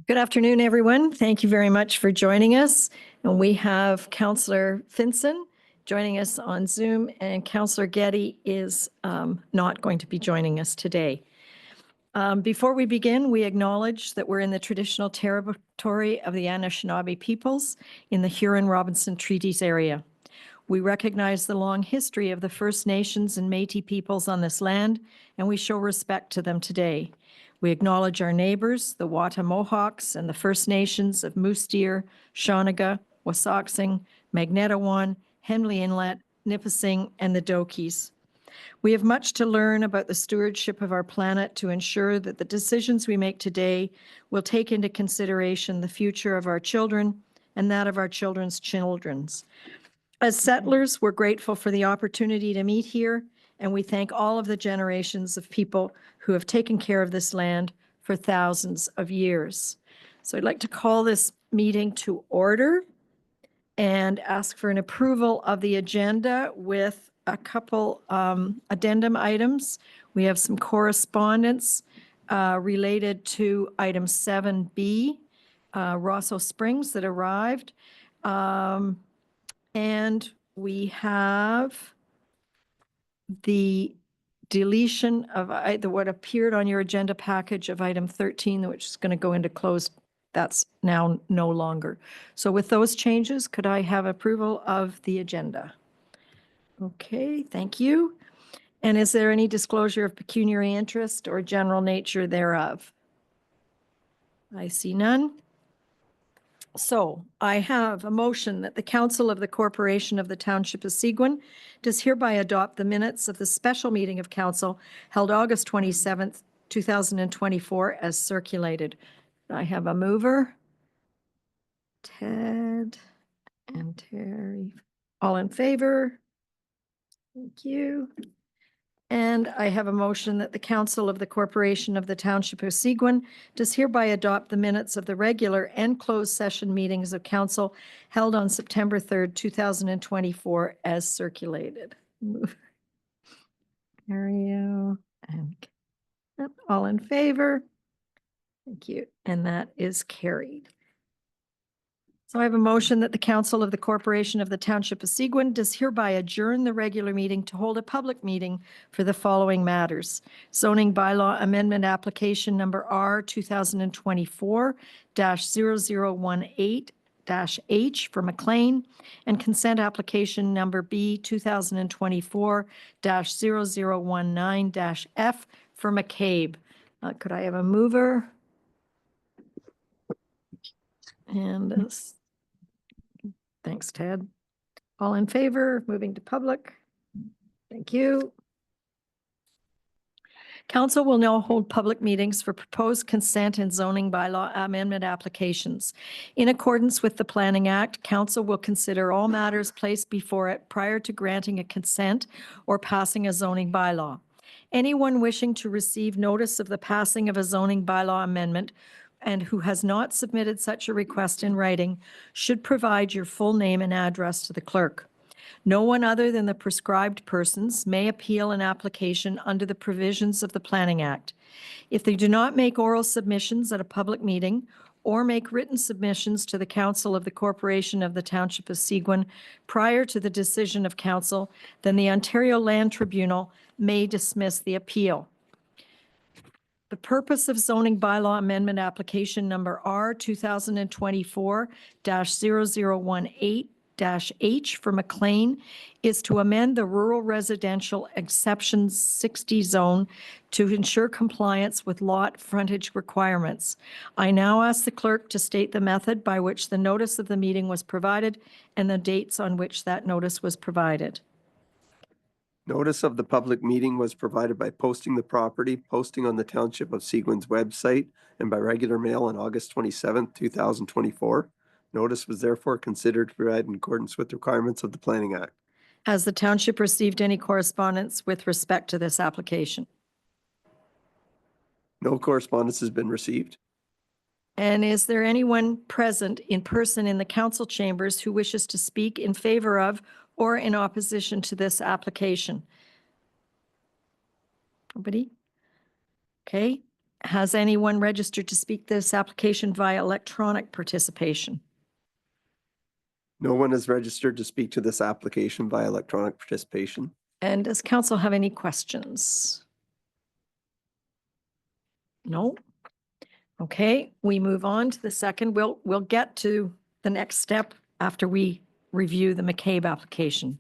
Good afternoon, everyone. Thank you very much for joining us. And we have Councillor Finson joining us on Zoom, and Councillor Getty is not going to be joining us today. Before we begin, we acknowledge that we're in the traditional territory of the Anishinaabe peoples in the Huron-Robinson Treaties area. We recognize the long history of the First Nations and Métis peoples on this land, and we show respect to them today. We acknowledge our neighbors, the Wata Mohawks and the First Nations of Moose Deer, Shawniga, Wasauksing, Magnetawan, Henley Inlet, Nipissing, and the Dokies. We have much to learn about the stewardship of our planet to ensure that the decisions we make today will take into consideration the future of our children and that of our children's children. As settlers, we're grateful for the opportunity to meet here, and we thank all of the generations of people who have taken care of this land for thousands of years. So I'd like to call this meeting to order and ask for an approval of the agenda with a couple addendum items. We have some correspondence related to item 7B, Rosso Springs, that arrived. And we have the deletion of what appeared on your agenda package of item 13, which is going to go into closed. That's now no longer. So with those changes, could I have approval of the agenda? Okay, thank you. And is there any disclosure of pecuniary interest or general nature thereof? I see none. So I have a motion that the Council of the Corporation of the Township of Seguin does hereby adopt the minutes of the special meeting of Council held August 27th, 2024 as circulated. I have a mover. Ted and Terry. All in favor? Thank you. And I have a motion that the Council of the Corporation of the Township of Seguin does hereby adopt the minutes of the regular and closed session meetings of Council held on September 3rd, 2024 as circulated. Mario and all in favor? Thank you. And that is carried. So I have a motion that the Council of the Corporation of the Township of Seguin does hereby adjourn the regular meeting to hold a public meeting for the following matters. Zoning bylaw amendment application number R 2024-0018-H for McLean, and consent application number B 2024-0019-F for McCabe. Could I have a mover? And thanks, Ted. All in favor, moving to public. Thank you. Council will now hold public meetings for proposed consent and zoning bylaw amendment applications. In accordance with the Planning Act, Council will consider all matters placed before it prior to granting a consent or passing a zoning bylaw. Anyone wishing to receive notice of the passing of a zoning bylaw amendment and who has not submitted such a request in writing should provide your full name and address to the clerk. No one other than the prescribed persons may appeal an application under the provisions of the Planning Act. If they do not make oral submissions at a public meeting or make written submissions to the Council of the Corporation of the Township of Seguin prior to the decision of Council, then the Ontario Land Tribunal may dismiss the appeal. The purpose of zoning bylaw amendment application number R 2024-0018-H for McLean is to amend the rural residential exception 60 zone to ensure compliance with lot frontage requirements. I now ask the clerk to state the method by which the notice of the meeting was provided and the dates on which that notice was provided. Notice of the public meeting was provided by posting the property, posting on the Township of Seguin's website, and by regular mail on August 27th, 2024. Notice was therefore considered to provide in accordance with the requirements of the Planning Act. Has the Township received any correspondence with respect to this application? No correspondence has been received. And is there anyone present in person in the council chambers who wishes to speak in favor of or in opposition to this application? Nobody? Okay. Has anyone registered to speak this application via electronic participation? No one is registered to speak to this application by electronic participation. And does council have any questions? No? Okay, we move on to the second. We'll get to the next step after we review the McCabe application.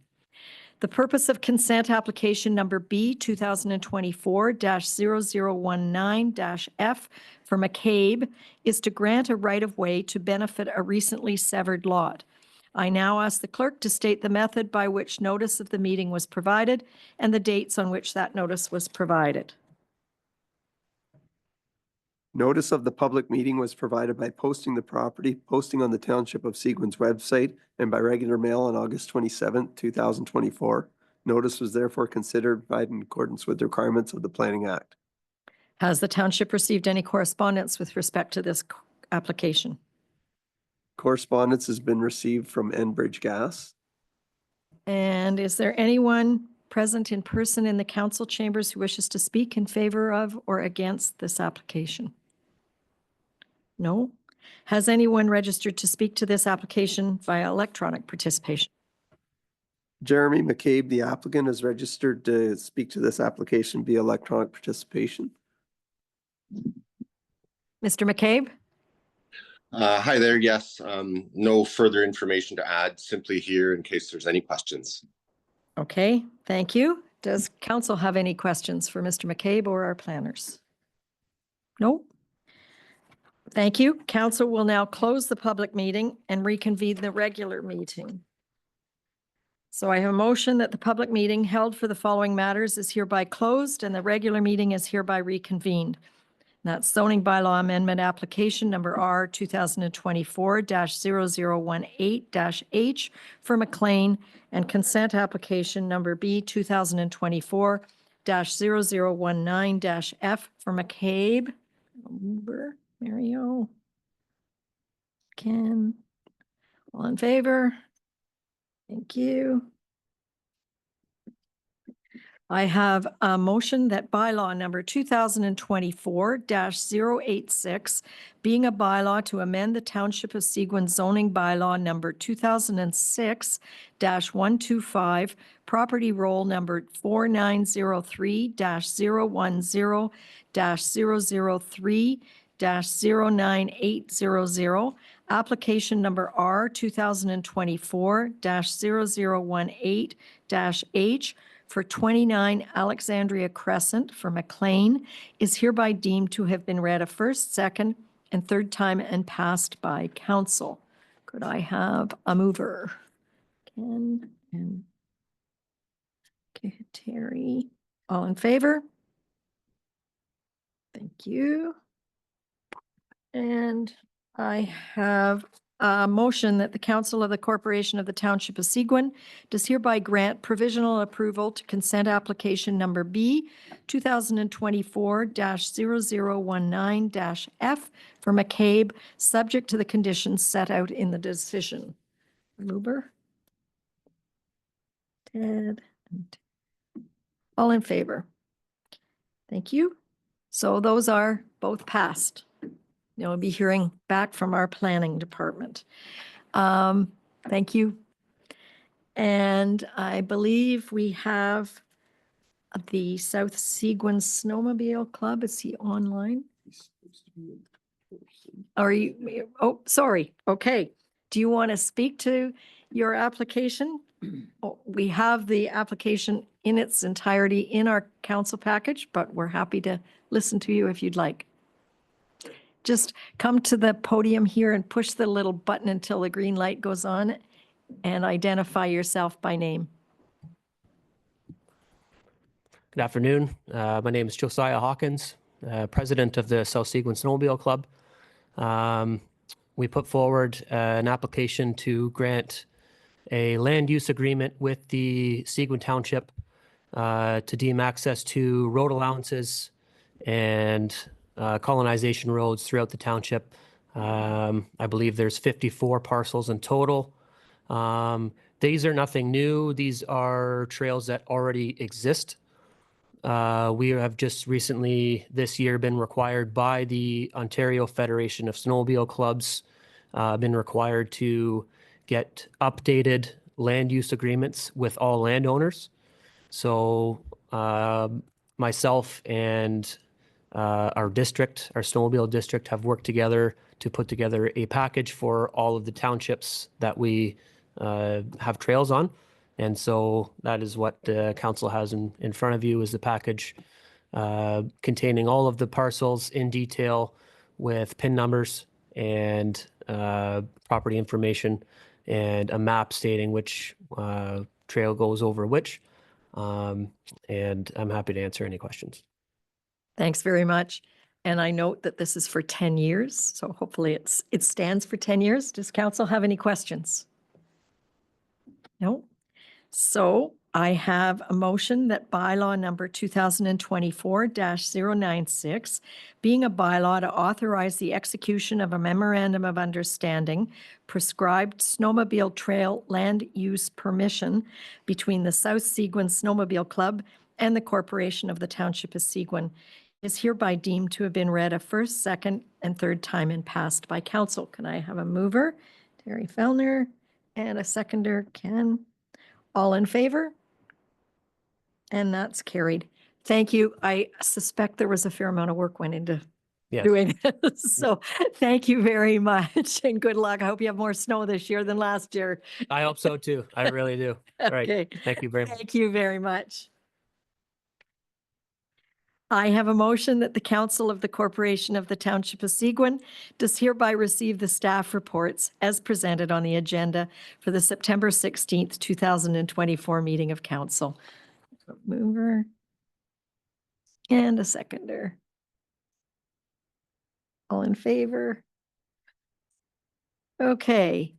The purpose of consent application number B 2024-0019-F for McCabe is to grant a right-of-way to benefit a recently severed lot. I now ask the clerk to state the method by which notice of the meeting was provided and the dates on which that notice was provided. Notice of the public meeting was provided by posting the property, posting on the Township of Seguin's website, and by regular mail on August 27th, 2024. Notice was therefore considered provided in accordance with the requirements of the Planning Act. Has the township received any correspondence with respect to this application? Correspondence has been received from Enbridge Gas. And is there anyone present in person in the council chambers who wishes to speak in favor of or against this application? No? Has anyone registered to speak to this application via electronic participation? Jeremy McCabe, the applicant, is registered to speak to this application via electronic participation. Mr. McCabe? Hi there. Yes, no further information to add, simply here in case there's any questions. Okay, thank you. Does council have any questions for Mr. McCabe or our planners? No? Thank you. Council will now close the public meeting and reconvene the regular meeting. So I have a motion that the public meeting held for the following matters is hereby closed and the regular meeting is hereby reconvened. That's zoning bylaw amendment application number R 2024-0018-H for McLean and consent application number B 2024-0019-F for McCabe. Mario. Ken. All in favor? Thank you. I have a motion that bylaw number 2024-086, being a bylaw to amend the Township of Seguin zoning bylaw number 2006-125, property roll number 4903-010-003-09800, application number R 2024-0018-H for 29 Alexandria Crescent for McLean is hereby deemed to have been read a first, second, and third time and passed by council. Could I have a mover? Ken and Terry. All in favor? Thank you. And I have a motion that the Council of the Corporation of the Township of Seguin does hereby grant provisional approval to consent application number B 2024-0019-F for McCabe, subject to the conditions set out in the decision. Luber? Ted? All in favor? Thank you. So those are both passed. You'll be hearing back from our planning department. Thank you. And I believe we have the South Seguin Snowmobile Club. Is he online? Are you, oh, sorry. Okay. Do you want to speak to your application? Oh, we have the application in its entirety in our council package, but we're happy to listen to you if you'd like. Just come to the podium here and push the little button until the green light goes on and identify yourself by name. Good afternoon. My name is Josiah Hawkins, president of the South Seguin Snowmobile Club. We put forward an application to grant a land use agreement with the Seguin Township to deem access to road allowances and colonization roads throughout the township. I believe there's 54 parcels in total. These are nothing new. These are trails that already exist. We have just recently this year been required by the Ontario Federation of Snowmobile Clubs, been required to get updated land use agreements with all landowners. So myself and our district, our snowmobile district, have worked together to put together a package for all of the townships that we have trails on. And so that is what the council has in front of you, is the package containing all of the parcels in detail with PIN numbers and property information and a map stating which trail goes over which. And I'm happy to answer any questions. Thanks very much. And I note that this is for 10 years, so hopefully it stands for 10 years. Does council have any questions? No? So I have a motion that bylaw number 2024-096, being a bylaw to authorize the execution of a memorandum of understanding, prescribed snowmobile trail land use permission between the South Seguin Snowmobile Club and the Corporation of the Township of Seguin, is hereby deemed to have been read a first, second, and third time and passed by council. Can I have a mover? Terry Fellner, and a seconder, Ken. All in favor? And that's carried. Thank you. I suspect there was a fair amount of work went into Yes. doing this. So thank you very much and good luck. I hope you have more snow this year than last year. I hope so too. I really do. All right. Okay. Thank you very much. Thank you very much. I have a motion that the Council of the Corporation of the Township of Seguin does hereby receive the staff reports as presented on the agenda for the September 16th, 2024 meeting of council. Mover and a seconder. All in favor? Okay.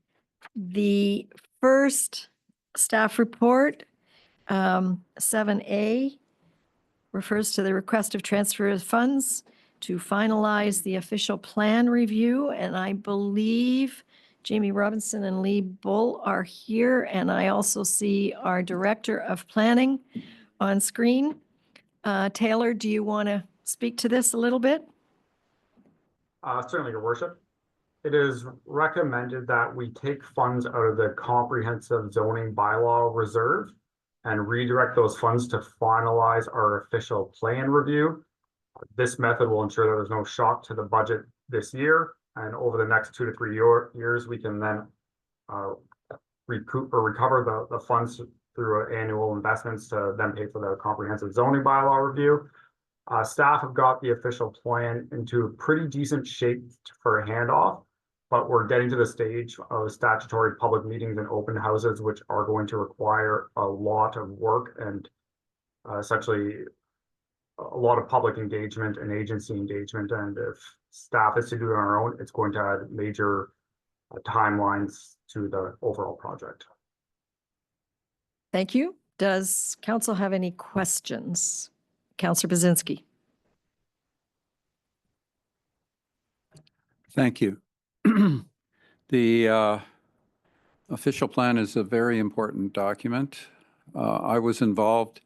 The first staff report, 7A, refers to the request of transfer of funds to finalize the official plan review. And I believe Jamie Robinson and Lee Bull are here. And I also see our Director of Planning on screen. Taylor, do you want to speak to this a little bit? Certainly, Your Worship. It is recommended that we take funds out of the comprehensive zoning bylaw reserve and redirect those funds to finalize our official plan review. This method will ensure that there's no shock to the budget this year, and over the next 2 to 3 years, we can then recoup or recover the funds through annual investments to then pay for the comprehensive zoning bylaw review. Staff have got the official plan into a pretty decent shape for a handoff, but we're getting to the stage of statutory public meetings and open houses, which are going to require a lot of work and essentially a lot of public engagement and agency engagement. And if staff is to do it on our own, it's going to add major timelines to the overall project. Thank you. Does council have any questions? Councillor Bazinski. Thank you. The official plan is a very important document. I was involved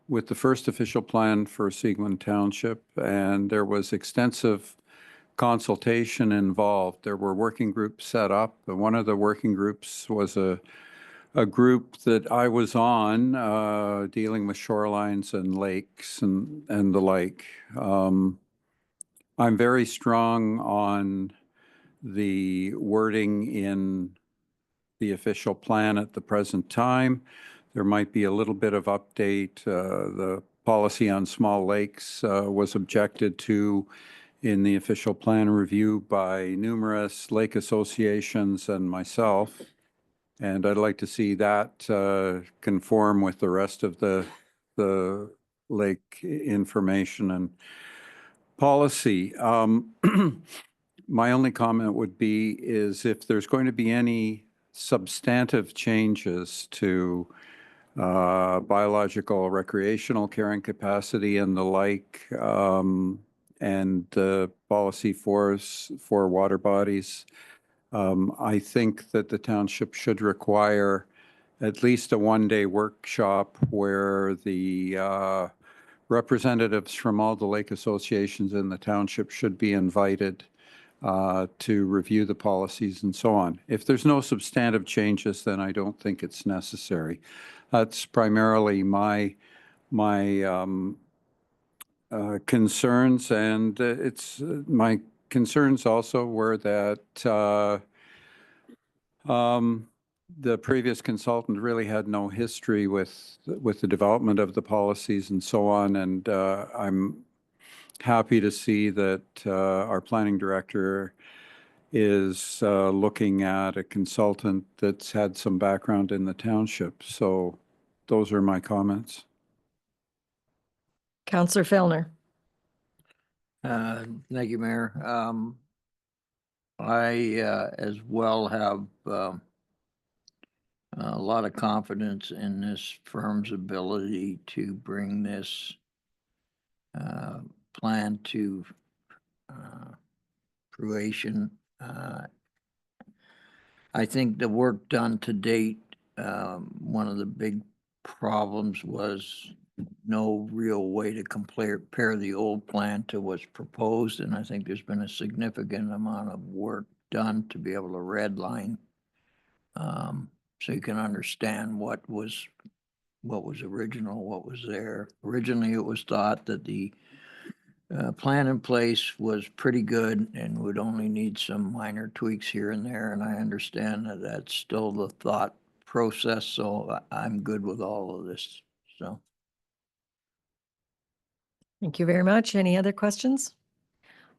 with the first official plan for Seguin Township, and there was extensive consultation involved. There were working groups set up. One of the working groups was a group that I was on, dealing with shorelines and lakes and the like. I'm very strong on the wording in the official plan at the present time. There might be a little bit of update. The policy on small lakes was objected to in the official plan review by numerous lake associations and myself. And I'd like to see that conform with the rest of the lake information and policy. My only comment would be is if there's going to be any substantive changes to biological recreational carrying capacity and the like, and the policy for water bodies, I think that the township should require at least a one-day workshop where the representatives from all the lake associations in the township should be invited to review the policies and so on. If there's no substantive changes, then I don't think it's necessary. That's primarily my concerns, and it's my concerns also were that the previous consultant really had no history with the development of the policies and so on, and I'm happy to see that our planning director is looking at a consultant that's had some background in the township. So those are my comments. Councillor Fellner. Thank you, Mayor. I as well have a lot of confidence in this firm's ability to bring this plan to fruition. I think the work done to date, one of the big problems was no real way to compare the old plan to what's proposed, and I think there's been a significant amount of work done to be able to redline, so you can understand what was original, what was there. Originally, it was thought that the plan in place was pretty good and would only need some minor tweaks here and there, and I understand that that's still the thought process, so I'm good with all of this, so. Thank you very much. Any other questions?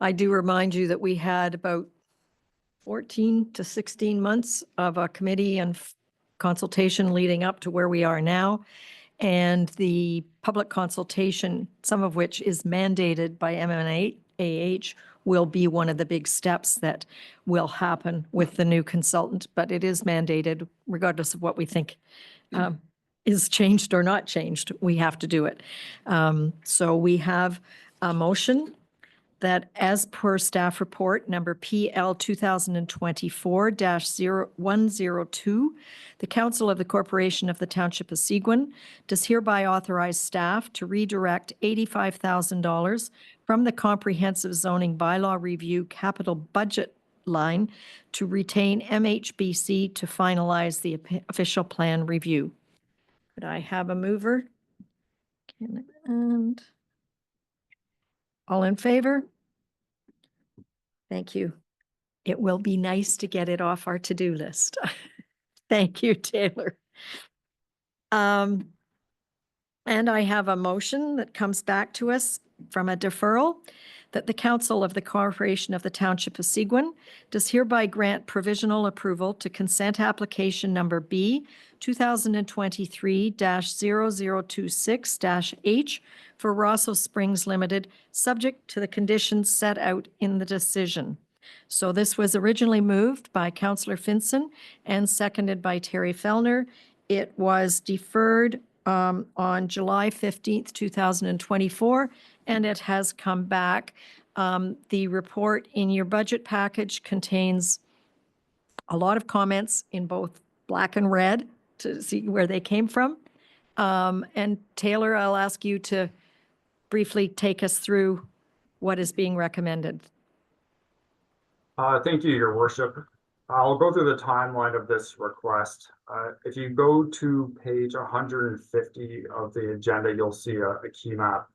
I do remind you that we had about 14 to 16 months of a committee and consultation leading up to where we are now. And the public consultation, some of which is mandated by MNAH, will be one of the big steps that will happen with the new consultant, but it is mandated regardless of what we think is changed or not changed. We have to do it. So we have a motion that as per staff report number PL 2024-0102, the Council of the Corporation of the Township of Seguin does hereby authorize staff to redirect $85,000 from the Comprehensive Zoning Bylaw Review capital budget line to retain MHBC to finalize the official plan review. Could I have a mover? And all in favor? Thank you. It will be nice to get it off our to-do list. Thank you, Taylor. And I have a motion that comes back to us from a deferral that the Council of the Corporation of the Township of Seguin does hereby grant provisional approval to consent application number B 2023-0026-H for Rosso Springs Limited, subject to the conditions set out in the decision. So this was originally moved by Councillor Finson and seconded by Terry Fellner. It was deferred on July 15th, 2024, and it has come back. The report in your budget package contains a lot of comments in both black and red to see where they came from. And Taylor, I'll ask you to briefly take us through what is being recommended. Thank you, Your Worship. I'll go through the timeline of this request. If you go to page 150 of the agenda, you'll see a key map.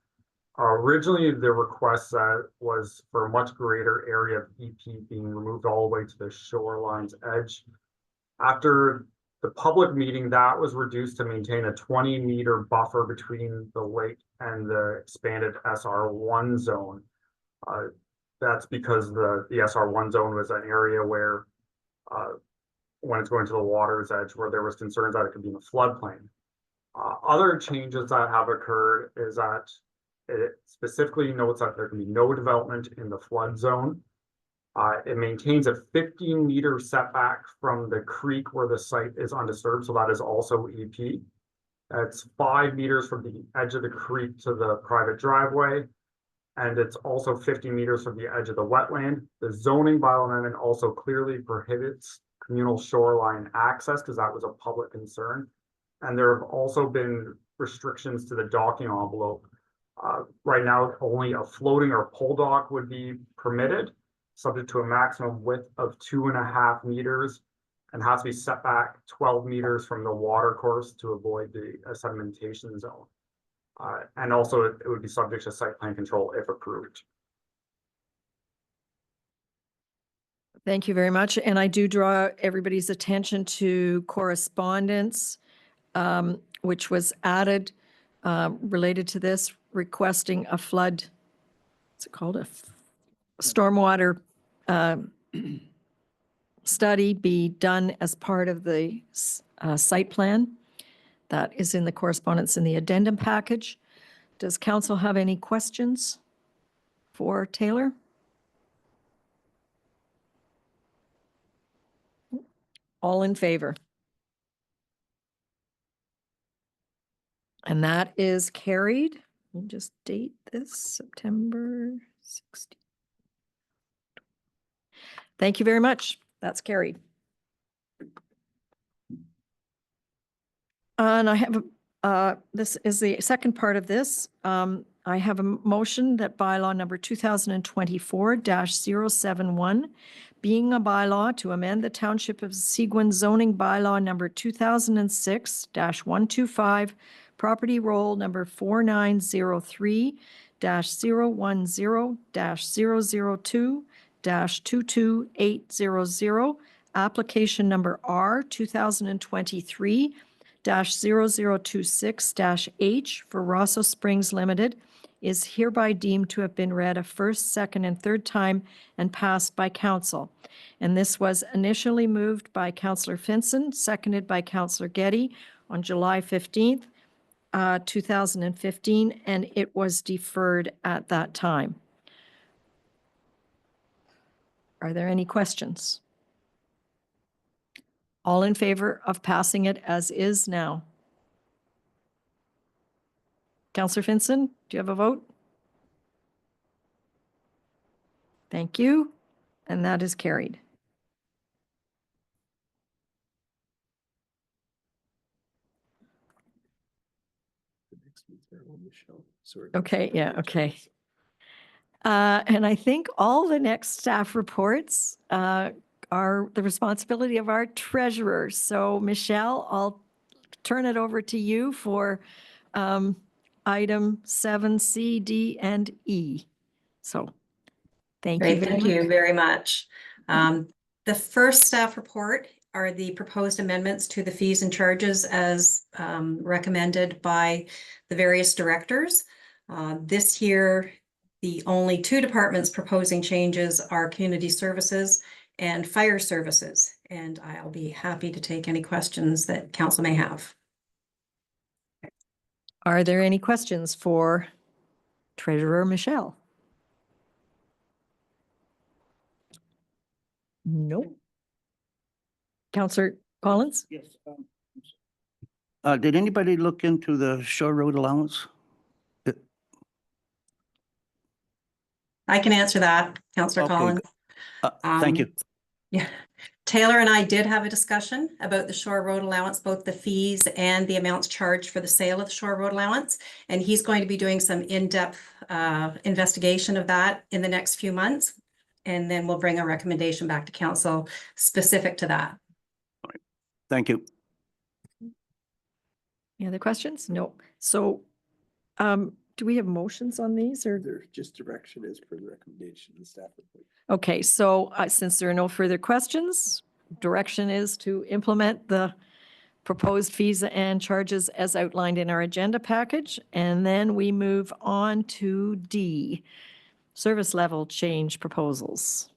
Originally, the request was for a much greater area of EP being removed all the way to the shoreline's edge. After the public meeting, that was reduced to maintain a 20-meter buffer between the lake and the expanded SR1 zone. That's because the SR1 zone was an area where when it's going to the water's edge, where there was concerns that it could be in a floodplain. Other changes that have occurred is that it specifically notes that there can be no development in the flood zone. It maintains a 15-meter setback from the creek where the site is undisturbed, so that is also EP. It's 5 meters from the edge of the creek to the private driveway, and it's also 50 meters from the edge of the wetland. The zoning bylaw amendment also clearly prohibits communal shoreline access because that was a public concern. And there have also been restrictions to the docking envelope Right now, only a floating or pole dock would be permitted, subject to a maximum width of 2.5 meters, and has to be set back 12 meters from the water course to avoid the sedimentation zone. And also it would be subject to site plan control if approved. Thank you very much. And I do draw everybody's attention to correspondence, which was added related to this, requesting a flood, what's it called? Stormwater study be done as part of the site plan. That is in the correspondence in the addendum package. Does council have any questions for Taylor? All in favor? And that is carried. Let me just date this, September 16th. Thank you very much. That's carried. And I have, this is the second part of this. I have a motion that bylaw number 2024-071, being a bylaw to amend the Township of Seguin zoning bylaw number 2006-125, property roll number 4903-010-002-22800, application number R 2023-0026-H for Rosso Springs Limited is hereby deemed to have been read a first, second, and third time and passed by council. And this was initially moved by Councillor Finson, seconded by Councillor Getty on July 15th, 2015, and it was deferred at that time. Are there any questions? All in favor of passing it as is now? Councillor Finson, do you have a vote? Thank you. And that is carried. Okay, yeah, okay. And I think all the next staff reports are the responsibility of our treasurer. So Michelle, I'll turn it over to you for item 7C, D, and E. So thank you. Great, thank you very much. The first staff report are the proposed amendments to the fees and charges as recommended by the various directors. This year, the only two departments proposing changes are community services and fire services. And I'll be happy to take any questions that council may have. Are there any questions for Treasurer Michelle? No. Councillor Collins? Yes. Did anybody look into the shore road allowance? I can answer that, Councillor Okay, Collins. Thank you. Yeah, Taylor and I did have a discussion about the shore road allowance, both the fees and the amounts charged for the sale of the shore road allowance. And he's going to be doing some in-depth investigation of that in the next few months. And then we'll bring a recommendation back to council specific to that. Thank you. Any other questions? No. So do we have motions on these or? They're just direction as per the recommendation of the staff report. Okay, so since there are no further questions, direction is to implement the proposed fees and charges as outlined in our agenda package. And then we move on to D, service level change proposals.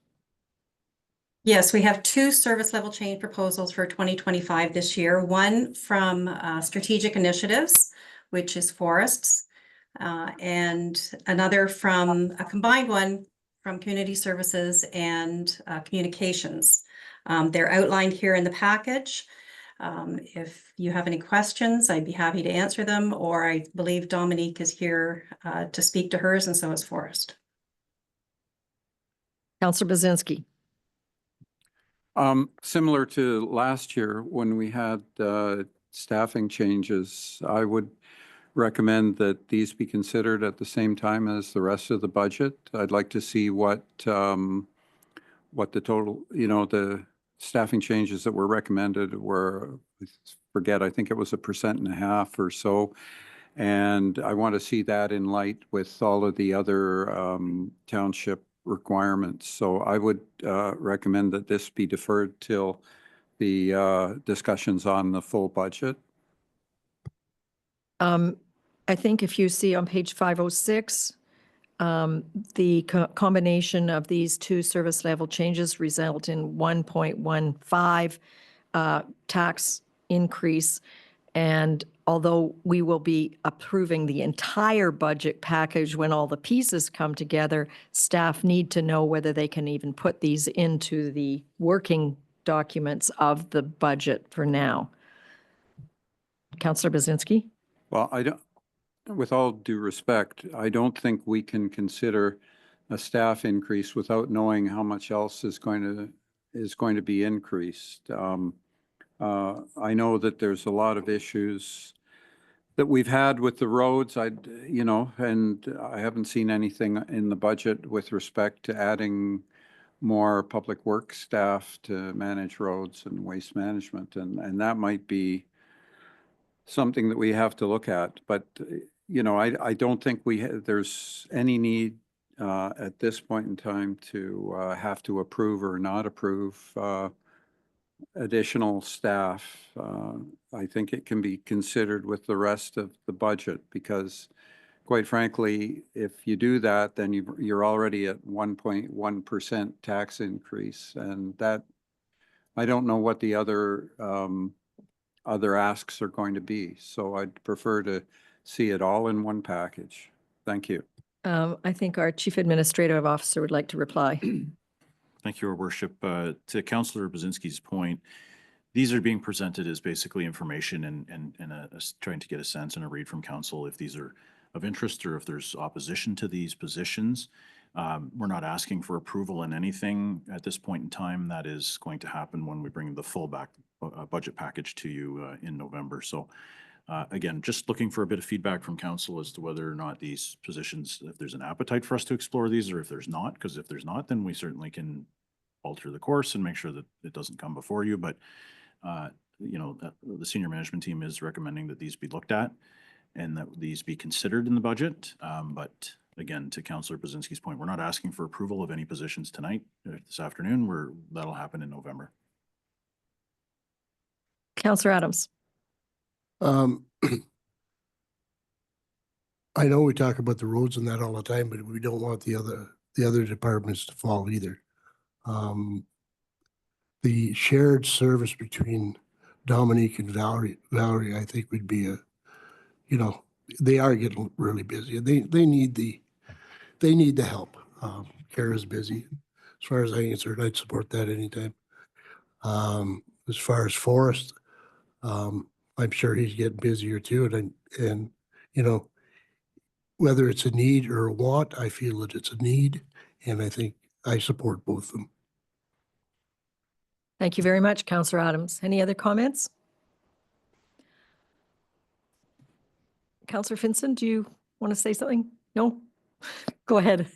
Yes, we have two service level change proposals for 2025 this year. One from Strategic Initiatives, which is forests, and another from a combined one from Community Services and Communications. They're outlined here in the package. If you have any questions, I'd be happy to answer them, or I believe Dominique is here to speak to hers, and so is Forrest. Councillor Bazinski. Similar to last year when we had staffing changes, I would recommend that these be considered at the same time as the rest of the budget. I'd like to see what the total, the staffing changes that were recommended were, I think it was 1.5% or so. And I want to see that in light with all of the other township requirements. So I would recommend that this be deferred till the discussions on the full budget. I think if you see on page 506, the combination of these two service level changes result in 1.15 tax increase. And although we will be approving the entire budget package when all the pieces come together, staff need to know whether they can even put these into the working documents of the budget for now. Councillor Bazinski? Well, with all due respect, I don't think we can consider a staff increase without knowing how much else is going to be increased. I know that there's a lot of issues that we've had with the roads. And I haven't seen anything in the budget with respect to adding more public works staff to manage roads and waste management, and that might be something that we have to look at. But I don't think there's any need at this point in time to have to approve or not approve additional staff. I think it can be considered with the rest of the budget, because quite frankly, if you do that, then you're already at 1.1% tax increase, and that, I don't know what the other asks are going to be. So I'd prefer to see it all in one package. Thank you. I think our Chief Administrative Officer would like to reply. Thank you, Your Worship. To Councillor Bazinski's point, these are being presented as basically information and trying to get a sense and a read from council if these are of interest or if there's opposition to these positions. We're not asking for approval in anything at this point in time. That is going to happen when we bring the full budget package to you in November. So again, just looking for a bit of feedback from council as to whether or not these positions, if there's an appetite for us to explore these, or if there's not, because if there's not, then we certainly can alter the course and make sure that it doesn't come before you. But the senior management team is recommending that these be looked at and that these be considered in the budget. But again, to Councillor Bazinski's point, we're not asking for approval of any positions tonight, this afternoon. That'll happen in November. Councillor Adams. I know we talk about the roads and that all the time, but we don't want the other departments to fall either. The shared service between Dominique and Valerie, I think would be they are getting really busy. They need the help. Kara's busy. As far as I'm concerned, I'd support that anytime. As far as Forrest, I'm sure he's getting busier too. And whether it's a need or a want, I feel that it's a need. And I think I support both of them. Thank you very much, Councillor Adams. Any other comments? Councillor Finson, do you want to say something? No? Go ahead.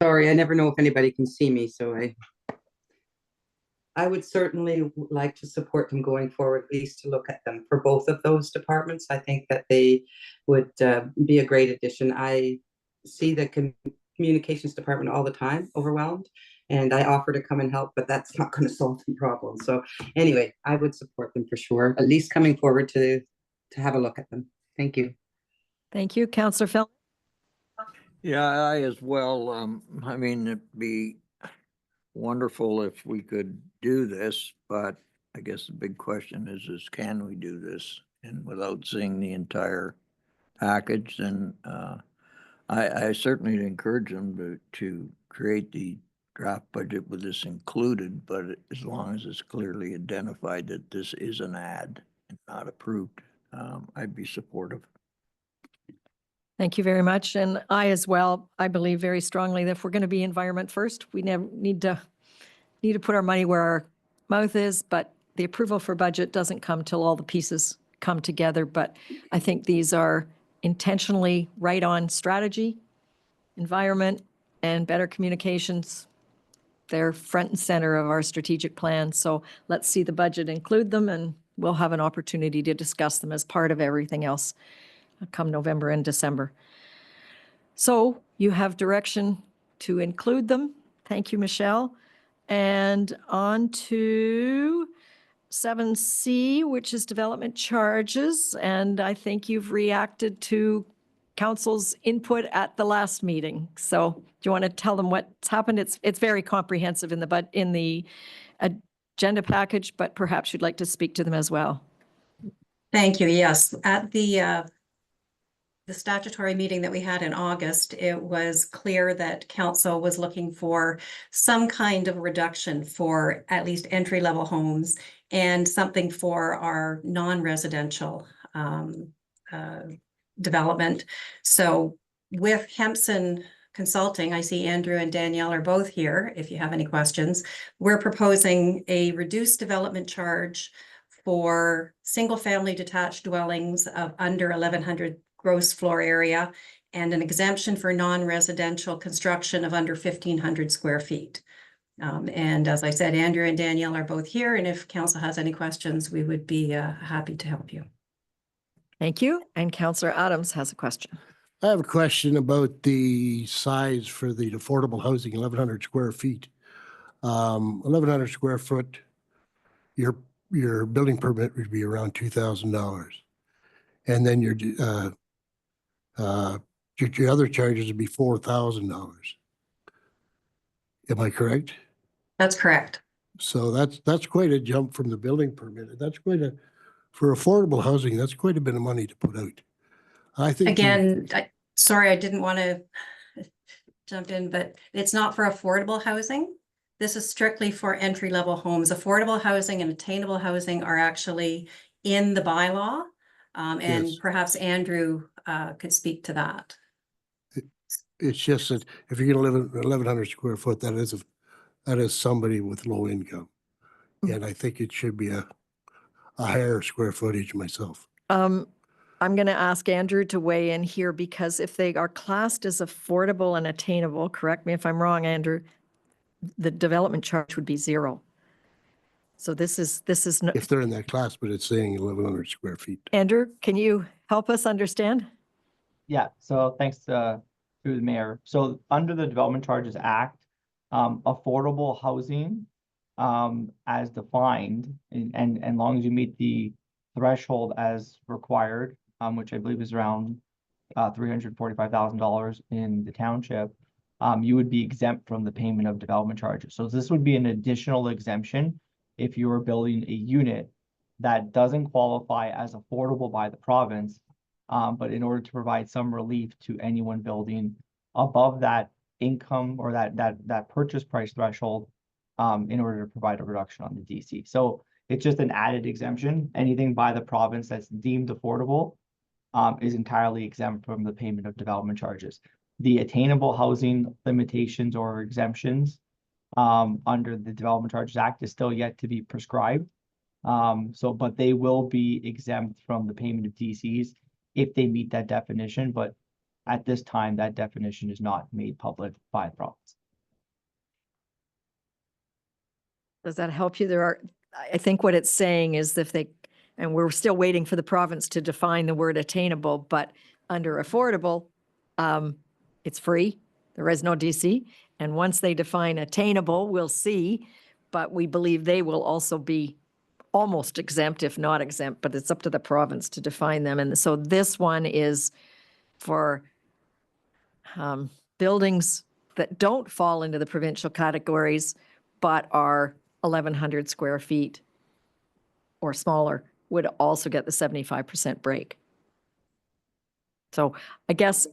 Sorry, I never know if anybody can see me, so I would certainly like to support them going forward, at least to look at them for both of those departments. I think that they would be a great addition. I see the communications department all the time overwhelmed, and I offer to come and help, but that's not going to solve the problem. So anyway, I would support them for sure, at least coming forward to have a look at them. Thank you. Thank you. Councillor Fel. Yeah, I as well. I mean, it'd be wonderful if we could do this, but I guess the big question is can we do this? And without seeing the entire package, then I certainly encourage them to create the draft budget with this included, but as long as it's clearly identified that this is an ad and not approved, I'd be supportive. Thank you very much. And I as well, I believe very strongly that if we're going to be environment first, we never need to put our money where our mouth is, but the approval for budget doesn't come till all the pieces come together, but I think these are intentionally right on strategy, environment, and better communications. They're front and center of our strategic plan. So let's see the budget include them, and we'll have an opportunity to discuss them as part of everything else come November and December. So you have direction to include them. Thank you, Michelle. And on to 7C, which is development charges. And I think you've reacted to council's input at the last meeting. So do you want to tell them what's happened? It's very comprehensive in the agenda package, but perhaps you'd like to speak to them as well. Thank you. Yes, at the statutory meeting that we had in August, it was clear that council was looking for some kind of reduction for at least entry-level homes and something for our non-residential development. So with Hempson Consulting, I see Andrew and Danielle are both here if you have any questions. We're proposing a reduced development charge for single-family detached dwellings of under 1,100 gross floor area and an exemption for non-residential construction of under 1,500 square feet. And as I said, Andrew and Danielle are both here, and if council has any questions, we would be happy to help you. Thank you. And Councillor Adams has a question. I have a question about the size for the affordable housing, 1,100 square feet. 1,100 square foot, your building permit would be around $2,000. And then your other charges would be $4,000. Am I correct? That's correct. So that's quite a jump from the building permit. That's for affordable housing, that's quite a bit of money to put out. I think. Again, sorry, I didn't want to jump in, but it's not for affordable housing. This is strictly for entry-level homes. Affordable housing and attainable housing are actually in the bylaw. And Yes. perhaps Andrew could speak to that. It's just that if you're going to live in 1,100 square foot, that is somebody with low income. And I think it should be a higher square footage myself. I'm going to ask Andrew to weigh in here because if they are classed as affordable and attainable, correct me if I'm wrong, Andrew, the development charge would be $0. So this is no. If they're in that class, but it's saying 1,100 square feet. Andrew, can you help us understand? Yeah, so thanks through the mayor. So under the Development Charges Act, affordable housing as defined, and long as you meet the threshold as required, which I believe is around $345,000 in the township, you would be exempt from the payment of development charges. So this would be an additional exemption if you were building a unit that doesn't qualify as affordable by the province, but in order to provide some relief to anyone building above that income or that purchase price threshold, in order to provide a reduction on the DC. So it's just an added exemption. Anything by the province that's deemed affordable is entirely exempt from the payment of development charges. The attainable housing limitations or exemptions under the Development Charges Act is still yet to be prescribed. But they will be exempt from the payment of DCs if they meet that definition. But at this time, that definition is not made public by the province. Does that help you? I think what it's saying is and we're still waiting for the province to define the word attainable, but under affordable, it's free. There is no DC. And once they define attainable, we'll see, but we believe they will also be almost exempt, if not exempt, but it's up to the province to define them. And so this one is for buildings that don't fall into the provincial categories, but are 1,100 square feet or smaller, would also get the 75% break. So I guess.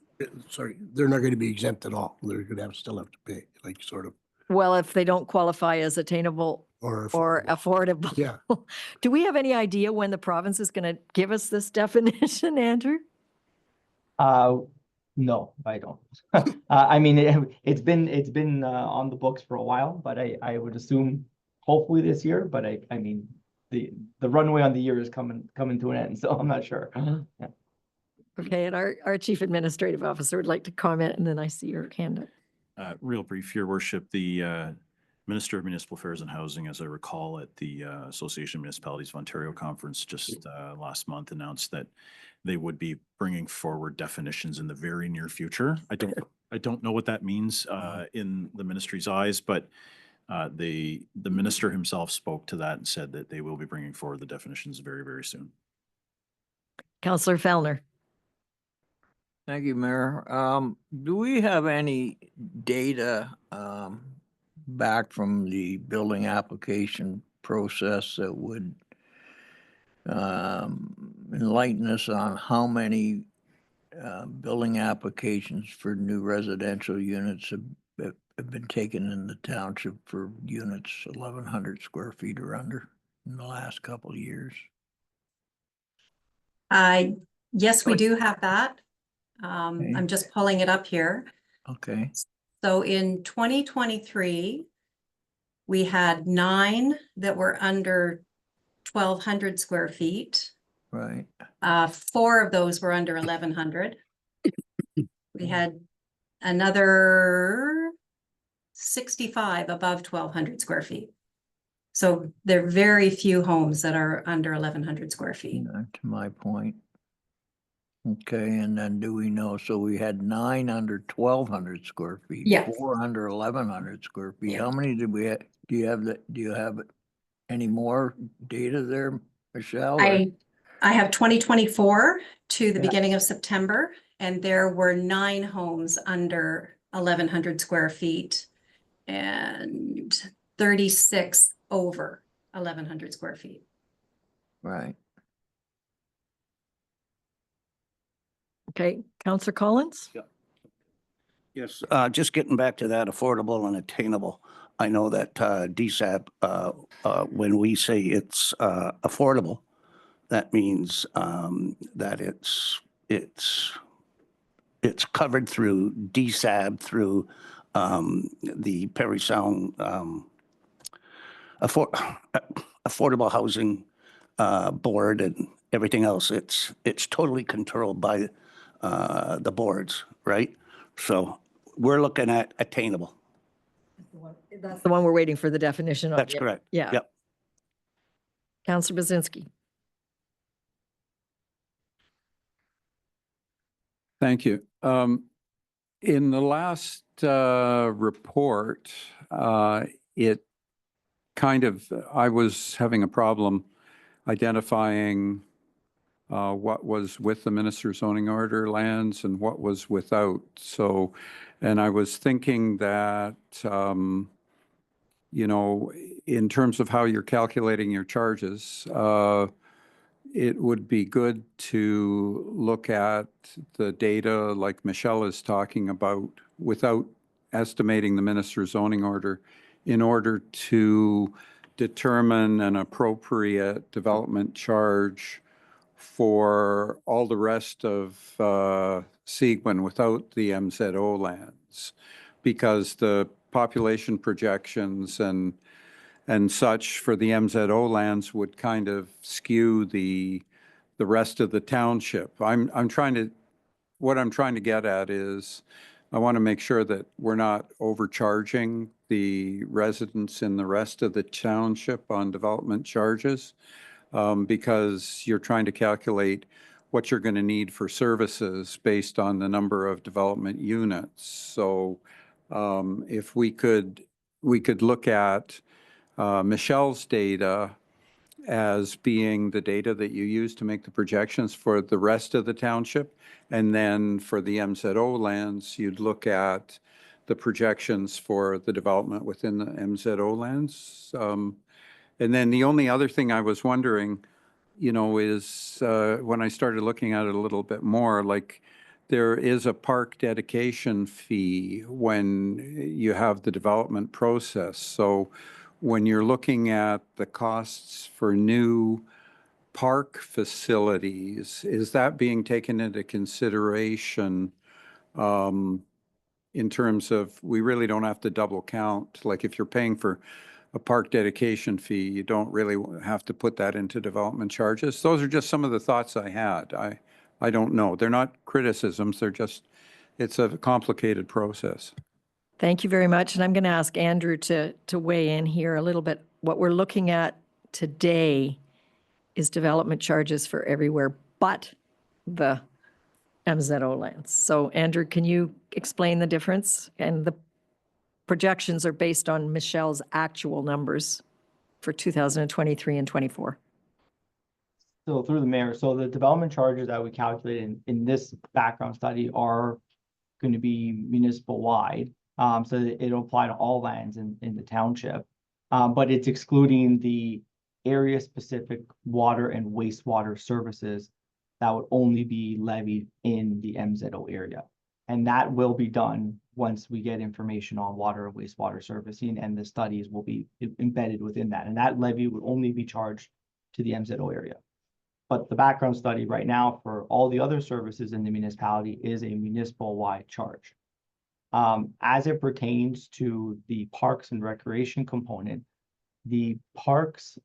Sorry, they're not going to be exempt at all. They're going to still have to pay, like sort of. Well, if they don't qualify as attainable or affordable. Yeah. Do we have any idea when the province is going to give us this definition, Andrew? No, I don't. I mean, it's been on the books for a while, but I would assume hopefully this year, but I mean, the runway on the year is coming to an end, so I'm not sure. Yeah. Okay, and our Chief Administrative Officer would like to comment, and then I see your hand up. Real brief, Your Worship, the Minister of Municipal Affairs and Housing, as I recall, at the Association of Municipalities of Ontario conference just last month announced that they would be bringing forward definitions in the very near future. I don't know what that means in the ministry's eyes, but the minister himself spoke to that and said that they will be bringing forward the definitions very, very soon. Councillor Fellner. Thank you, Mayor. Do we have any data back from the building application process that would enlighten us on how many building applications for new residential units have been taken in the township for units 1,100 square feet or under in the last couple of years? Yes, we do have that. I'm just pulling it up here. Okay. So in 2023, we had 9 that were under 1,200 square feet. Right. 4 of those were under 1,100. We had another 65 above 1,200 square feet. So there are very few homes that are under 1,100 square feet. To my point. Okay, and then do we know, so we had 9 under 1,200 square feet. Yeah. 4 under 1,100 square feet. Yeah. How many did we have? Do you have any more data there, Michelle? I have 2024 to the Yeah. beginning of September, and there were 9 homes under 1,100 square feet and 36 over 1,100 square feet. Right. Okay, Councillor Collins? Yes, just getting back to that affordable and attainable. I know that DSAP, when we say it's affordable, that means that it's covered through DSAB, through the Perry Sound Affordable Housing Board and everything else. It's totally controlled by the boards, right? So we're looking at attainable. That's the one we're waiting for the definition of. That's Yeah. correct. Yeah. Yep. Councillor Bazinski. Thank you. In the last report, it kind of, I was having a problem identifying what was with the minister's zoning order lands and what was without. So, and I was thinking that, you know, in terms of how you're calculating your charges, it would be good to look at the data like Michelle is talking about without estimating the minister's zoning order in order to determine an appropriate development charge for all the rest of Seguin without the MZO lands, because the population projections and such for the MZO lands would kind of skew the rest of the township. What I'm trying to get at is I want to make sure that we're not overcharging the residents in the rest of the township on development charges, because you're trying to calculate what you're going to need for services based on the number of development units. So if we could look at Michelle's data as being the data that you use to make the projections for the rest of the township. And then for the MZO lands, you'd look at the projections for the development within the MZO lands. And then the only other thing I was wondering, you know, is when I started looking at it a little bit more, like there is a park dedication fee when you have the development process. So when you're looking at the costs for new park facilities, is that being taken into consideration in terms of we really don't have to double count? Like if you're paying for a park dedication fee. You don't really have to put that into development charges. Those are just some of the thoughts I had. I don't know. They're not criticisms. They're just, it's a complicated process. Thank you very much. And I'm going to ask Andrew to weigh in here a little bit. What we're looking at today is development charges for everywhere but the MZO lands. So Andrew, can you explain the difference? And the projections are based on Michelle's actual numbers for 2023 and 24. So through the mayor, so the development charges that we calculated in this background study are going to be municipal wide. So that it'll apply to all lands in the township. But it's excluding the area specific water and wastewater services that would only be levied in the MZO area. And that will be done once we get information on water and wastewater servicing, and the studies will be embedded within that. And that levy would only be charged to the MZO area. But the background study right now for all the other services in the municipality is a municipal wide charge. As it pertains to the parks and recreation component, the parks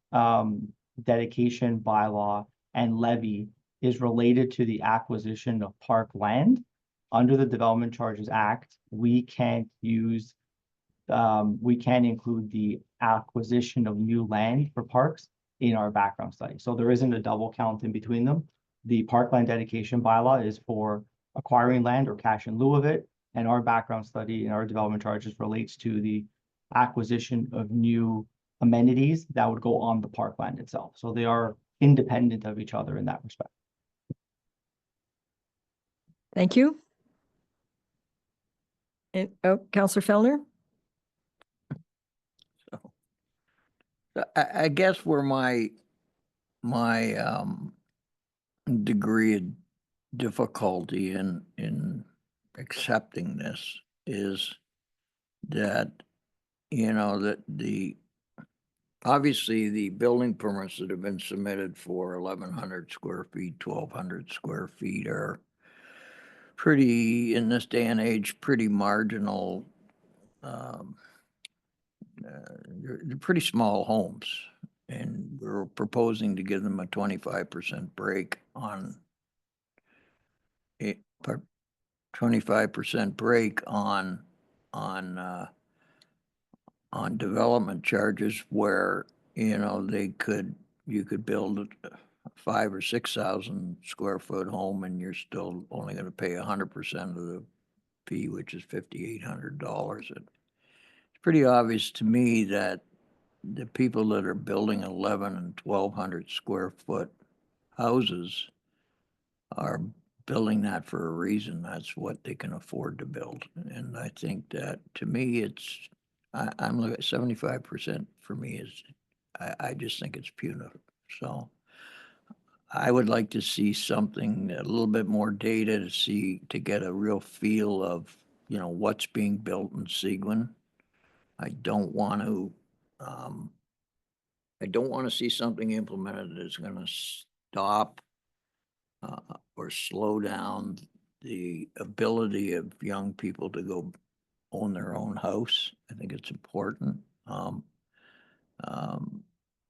dedication bylaw and levy is related to the acquisition of park land. Under the Development Charges Act, we can't use, we can include the acquisition of new land for parks in our background study. So there isn't a double count in between them. The parkland dedication bylaw is for acquiring land or cash in lieu of it. And our background study and our development charges relates to the acquisition of new amenities that would go on the parkland itself. So they are independent of each other in that respect. Thank you. And, Councillor Fellner? I guess where my degree of difficulty in accepting this is that, you know, that obviously the building permits that have been submitted for 1,100 square feet, 1,200 square feet are pretty, in this day and age, pretty marginal. They're pretty small homes, and we're proposing to give them a 25% break on it, 25% break on development charges, where, you know, you could build a 5,000 or 6,000 square foot home and you're still only going to pay 100% of the fee, which is $5,800. It's pretty obvious to me that the people that are building 1,100 and 1,200 square foot houses are building that for a reason. That's what they can afford to build. And I think that, to me, I'm looking at 75% for me is, I just think it's punitive. So I would like to see something, a little bit more data to get a real feel of, you know, what's being built in Seguin. I don't want to see something implemented that's going to stop or slow down the ability of young people to go own their own house. I think it's important.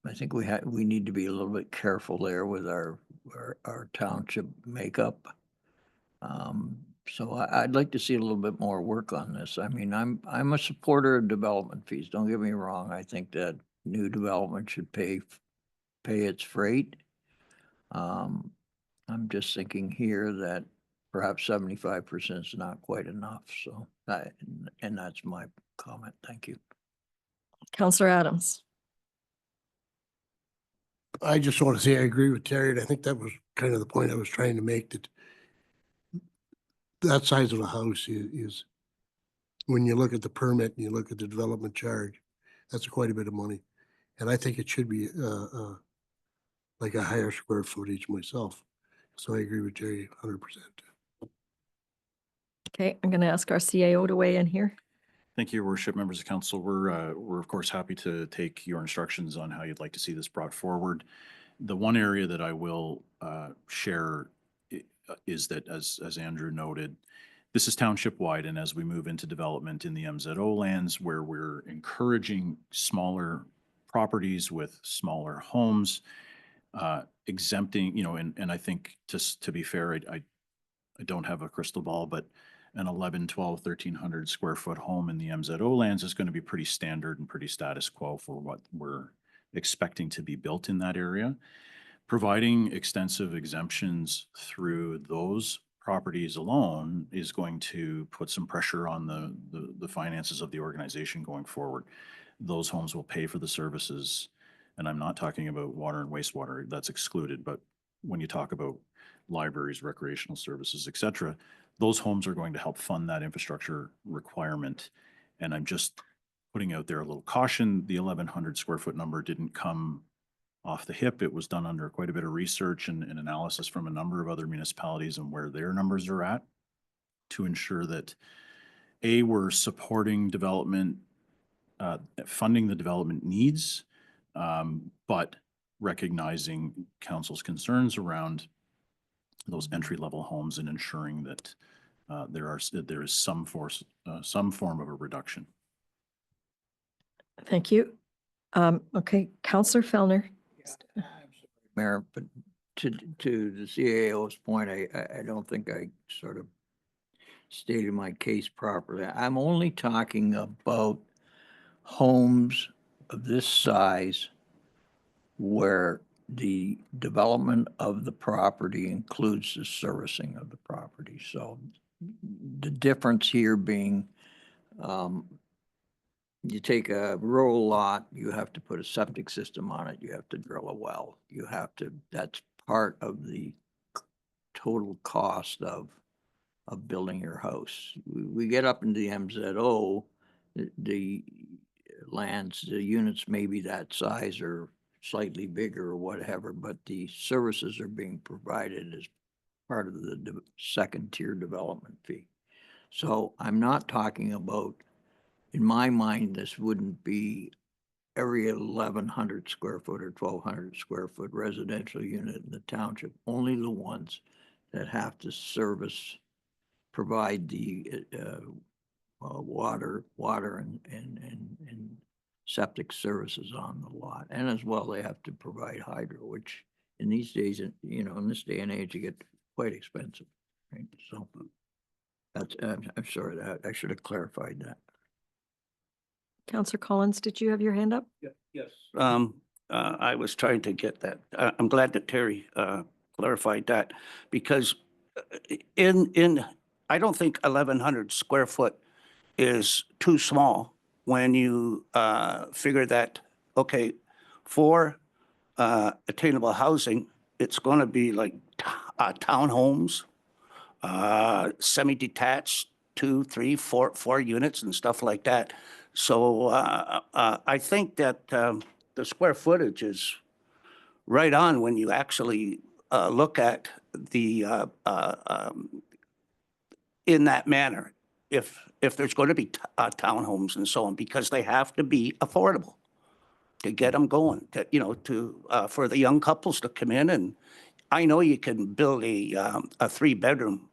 I think we need to be a little bit careful there with our township makeup. So I'd like to see a little bit more work on this. I mean, I'm a supporter of development fees. Don't get me wrong. I think that new development should pay its freight. I'm just thinking here that perhaps 75% is not quite enough. So, and that's my comment. Thank you. Councillor Adams. I just want to say I agree with Terry, and I think that was kind of the point I was trying to make, that size of a house is when you look at the permit and you look at the development charge, that's quite a bit of money. And I think it should be like a higher square footage myself. So I agree with Jerry 100%. Okay, I'm going to ask our CAO to weigh in here. Thank you, Your Worship, members of council. We're of course happy to take your instructions on how you'd like to see this brought forward. The one area that I will share is that, as Andrew noted, This is township wide, and as we move into development in the MZO lands where we're encouraging smaller properties with smaller homes, exempting, and I think just to be fair, I don't have a crystal ball, but an 11, 12, 1,300 square foot home in the MZO lands is going to be pretty standard and pretty status quo for what we're expecting to be built in that area. Providing extensive exemptions through those properties alone is going to put some pressure on the finances of the organization going forward. Those homes will pay for the services, and I'm not talking about water and wastewater, that's excluded, but when you talk about libraries, recreational services, et cetera, those homes are going to help fund that infrastructure requirement. And I'm just putting out there a little caution. The 1,100 square foot number didn't come off the hip. It was done under quite a bit of research and analysis from a number of other municipalities and where their numbers are at to ensure that A, we're supporting development, funding the development needs, but recognizing council's concerns around those entry-level homes and ensuring that there is some form of a reduction. Thank you. Okay, Councillor Fellner. Mayor, but to the CAO's point, I don't think I sort of stated my case properly. I'm only talking about homes of this size where the development of the property includes the servicing of the property. So the difference here being, you take a rural lot, you have to put a septic system on it, you have to drill a well, that's part of the total cost of building your house. We get up into the MZO, the lands, the units may be that size or slightly bigger or whatever, but the services are being provided as part of the second tier development fee. So I'm not talking about, in my mind, this wouldn't be every 1,100 square foot or 1,200 square foot residential unit in the township, only the ones that have to provide the water and septic services on the lot. And as well, they have to provide hydro, which in these days, in this day and age, you get quite expensive, right? So that's, I'm sorry, that I should have clarified that. Councillor Collins, did you have your hand up? Yes. I was trying to get that. I'm glad that Terry clarified that, because I don't think 1,100 square foot is too small when you figure that, okay, for attainable housing, it's going to be like townhomes, semi-detached, 2, 3, 4 units and stuff like that. So I think that the square footage is right on when you actually look at the in that manner. If there's going to be townhomes and so on, because they have to be affordable to get them going, for the young couples to come in. And I know you can build a 3-bedroom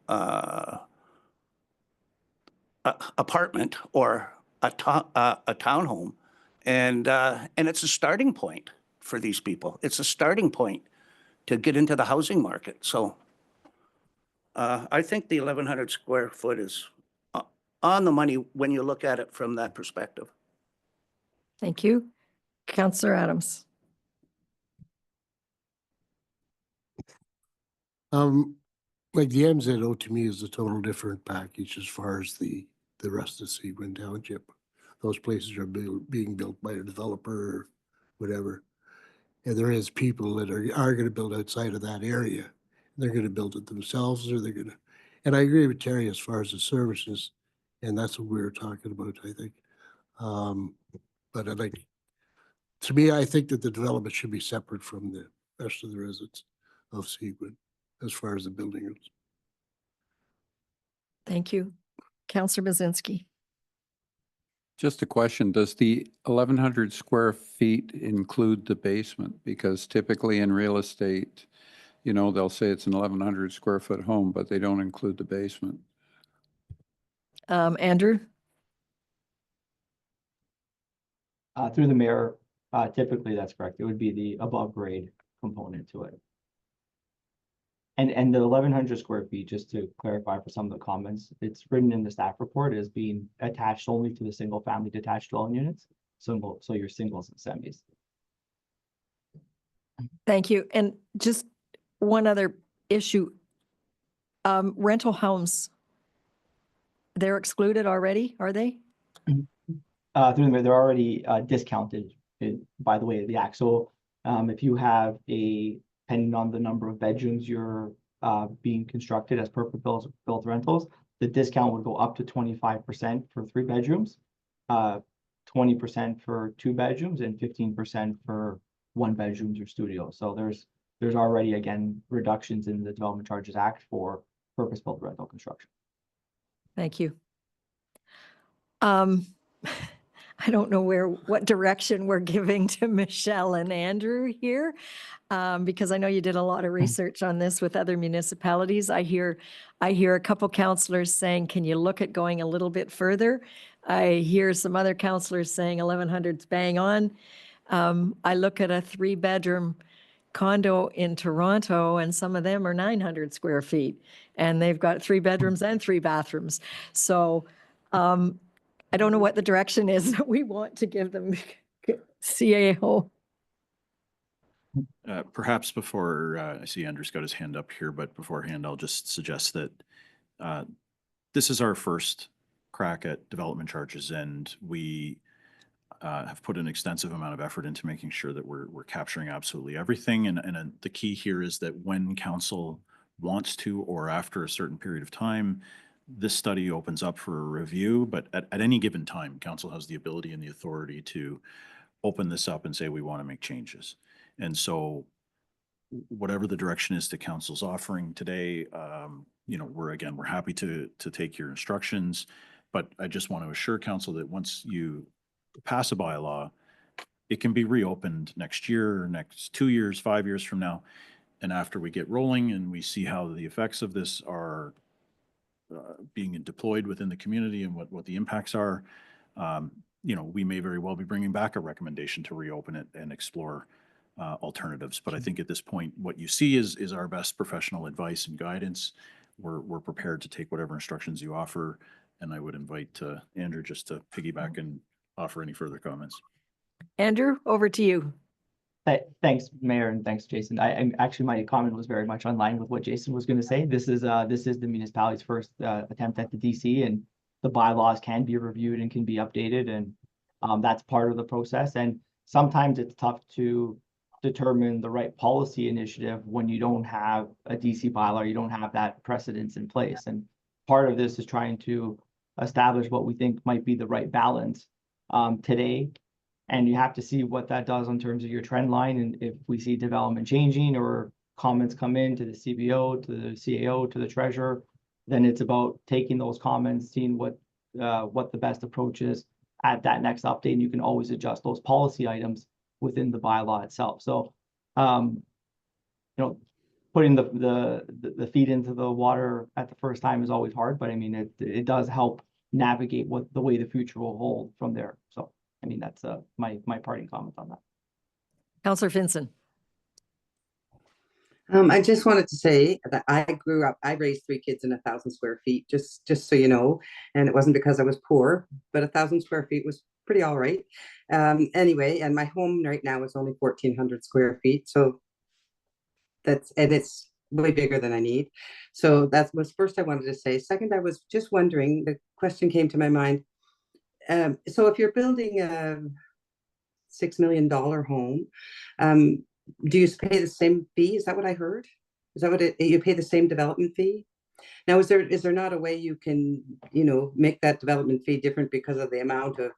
apartment or a townhome, and it's a starting point for these people. It's a starting point to get into the housing market. So I think the 1,100 square foot is on the money when you look at it from that perspective. Thank you. Councillor Adams. Like the MZO to me is a total different package as far as the rest of Seguin Township. Those places are being built by a developer or whatever. And there is people that are going to build outside of that area. They're going to build it themselves, or they're going to, and I agree with Terry as far as the services, and that's what we were talking about, I think. But to me, I think that the development should be separate from the rest of the residents of Seguin as far as the building goes. Thank you. Councillor Bazinski. Just a question, does the 1,100 square feet include the basement? Because typically in real estate, they'll say it's an 1,100 square foot home, but they don't include the basement. Andrew? Through the mayor, typically that's correct. It would be the above grade component to it. And the 1,100 square feet, just to clarify for some of the comments, it's written in the staff report as being attached only to the single family detached dwelling units. So your singles and semis. Thank you. And just one other issue. Rental homes, they're excluded already, are they? Through the mayor, they're already discounted by the way of the act. So if you have depending on the number of bedrooms you're being constructed as purpose built rentals, the discount would go up to 25% for 3 bedrooms, 20% for 2 bedrooms, and 15% for 1 bedrooms or studios. So there's already, again, reductions in the Development Charges Act for purpose-built rental construction. Thank you. I don't know what direction we're giving to Michelle and Andrew here, because I know you did a lot of research on this with other municipalities. I hear a couple councillors saying, can you look at going a little bit further? I hear some other councillors saying 1,100's bang on. I look at a 3-bedroom condo in Toronto, and some of them are 900 square feet, and they've got 3 bedrooms and 3 bathrooms. So I don't know what the direction is that we want to give them. CAO. Perhaps before, I see Andrew's got his hand up here, but beforehand, I'll just suggest that this is our first crack at development charges, and we have put an extensive amount of effort into making sure that we're capturing absolutely everything. And the key here is that when council wants to, or after a certain period of time, this study opens up for a review, but at any given time, council has the ability and the authority to open this up and say, we want to make changes. And so whatever the direction is that council's offering today, we're happy to take your instructions, but I just want to assure council that once you pass a bylaw, it can be reopened next year, next 2 years, 5 years from now. And after we get rolling and we see how the effects of this are being deployed within the community and what the impacts are, we may very well be bringing back a recommendation to reopen it and explore alternatives. But I think at this point, what you see is our best professional advice and guidance. We're prepared to take whatever instructions you offer. And I would invite Andrew just to piggyback and offer any further comments. Andrew, over to you. Thanks, Mayor, and thanks, Jason. Actually, my comment was very much in line with what Jason was going to say. This is the municipality's first attempt at the DC, and the bylaws can be reviewed and can be updated, and that's part of the process. And sometimes it's tough to determine the right policy initiative when you don't have a DC bylaw, you don't have that precedence in place. And part of this is trying to establish what we think might be the right balance today. And you have to see what that does in terms of your trend line. And if we see development changing or comments come in to the CBO, to the CAO, to the treasurer, then it's about taking those comments, seeing what the best approach is at that next update. And you can always adjust those policy items within the bylaw itself. So, putting the feet into the water at the first time is always hard, but I mean, it does help navigate the way the future will hold from there. So, I mean, that's my parting comment on that. Councillor Finson. I just wanted to say that I raised 3 kids in 1,000 square feet, just so you know, and it wasn't because I was poor, but 1,000 square feet was pretty all right. Anyway, and my home right now is only 1,400 square feet. So it's way bigger than I need. So that was first I wanted to say. Second, I was just wondering, the question came to my mind. So if you're building a $6 million home, do you pay the same fee? Is that what I heard? Is that what you pay the same development fee? Now, is there not a way you can, make that development fee different because of the amount of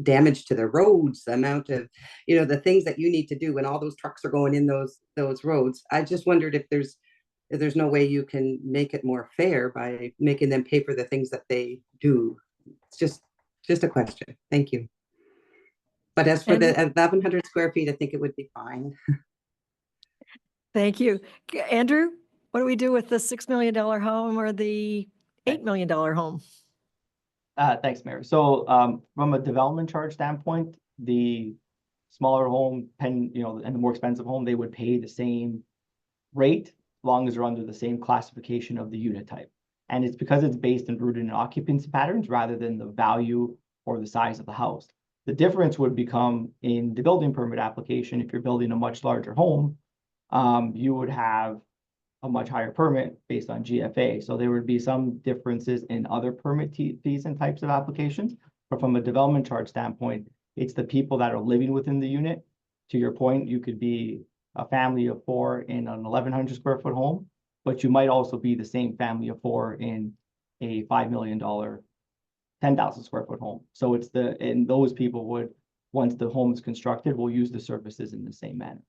damage to the roads, the amount of, the things that you need to do when all those trucks are going in those roads? I just wondered if there's no way you can make it more fair by making them pay for the things that they do. It's just a question. Thank you. But as for the 1,100 square feet, I think it would be fine. Thank you. Andrew, what do we do with the $6 million home or the $8 million home? Thanks, Mayor. So from a development charge standpoint, the smaller home, and the more expensive home, they would pay the same rate, as long as they're under the same classification of the unit type. And it's because it's based and rooted in occupancy patterns rather than the value or the size of the house. The difference would become in the building permit application. If you're building a much larger home, you would have a much higher permit based on GFA. So there would be some differences in other permit fees and types of applications. But from a development charge standpoint, it's the people that are living within the unit. To your point, you could be a family of 4 in an 1,100 square foot home, but you might also be the same family of 4 in a $5 million, 10,000 square foot home. So and those people would, once the home is constructed, will use the services in the same manner.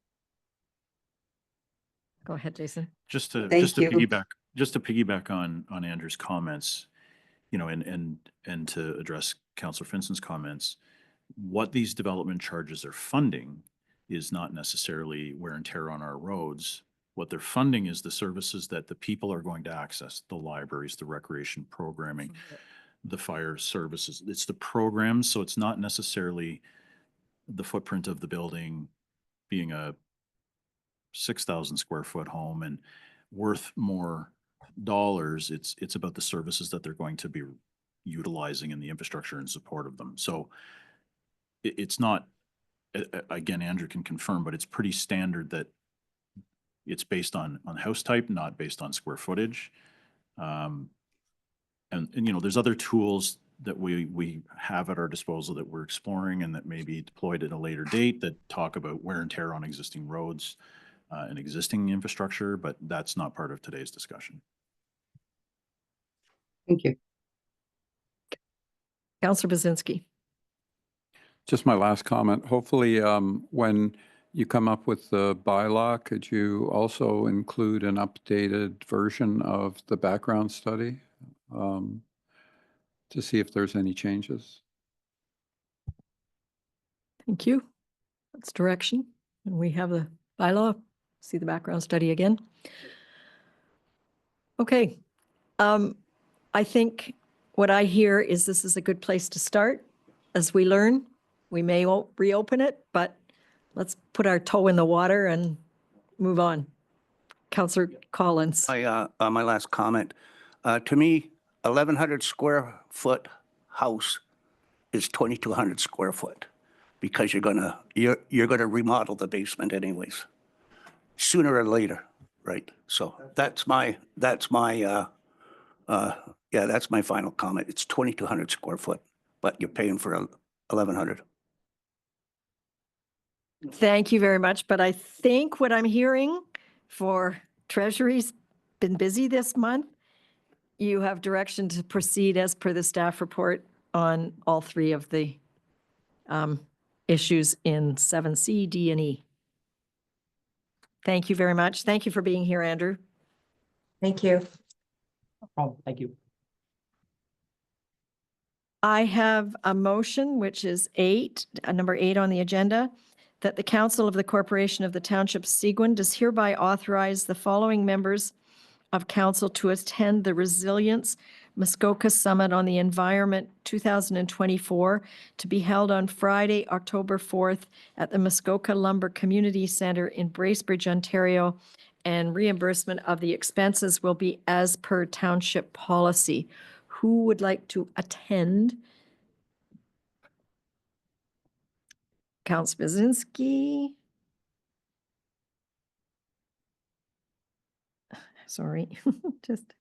Go ahead, Jason. Just to Thank you. piggyback on Andrew's comments, and to address Councillor Finson's comments, what these development charges are funding is not necessarily wear and tear on our roads. What they're funding is the services that the people are going to access, the libraries, the recreation programming, the fire services. It's the programs, so it's not necessarily the footprint of the building being a 6,000 square foot home and worth more dollars. It's about the services that they're going to be utilizing and the infrastructure in support of them. So it's not, again, Andrew can confirm, but it's pretty standard that it's based on house type, not based on square footage. And there's other tools that we have at our disposal that we're exploring and that may be deployed at a later date that talk about wear and tear on existing roads and existing infrastructure, but that's not part of today's discussion. Thank you. Councillor Bazinski. Just my last comment. Hopefully, when you come up with the bylaw, could you also include an updated version of the background study to see if there's any changes? Thank you. That's direction. And we have the bylaw. See the background study again. Okay. I think what I hear is this is a good place to start. As we learn, we may reopen it, but let's put our toe in the water and move on. Councillor Collins. My last comment. To me, 1,100 square foot house is 2,200 square foot because you're gonna remodel the basement anyways, sooner or later, right? So that's my final comment. It's 2,200 square foot, but you're paying for 1,100. Thank you very much. But I think what I'm hearing for Treasury's been busy this month. You have direction to proceed as per the staff report on all 3 of the issues in 7C, D, and E. Thank you very much. Thank you for being here, Andrew. Thank you. No problem. Thank you. I have a motion, which is number 8 on the agenda, that the Council of the Corporation of the Township Seguin does hereby authorize the following members of Council to attend the Resilience Muskoka Summit on the Environment 2024 to be held on Friday, October 4th at the Muskoka Lumber Community Centre in Bracebridge, Ontario, and reimbursement of the expenses will be as per township policy. Who would like to attend? Councillor Bazinski. Sorry, just.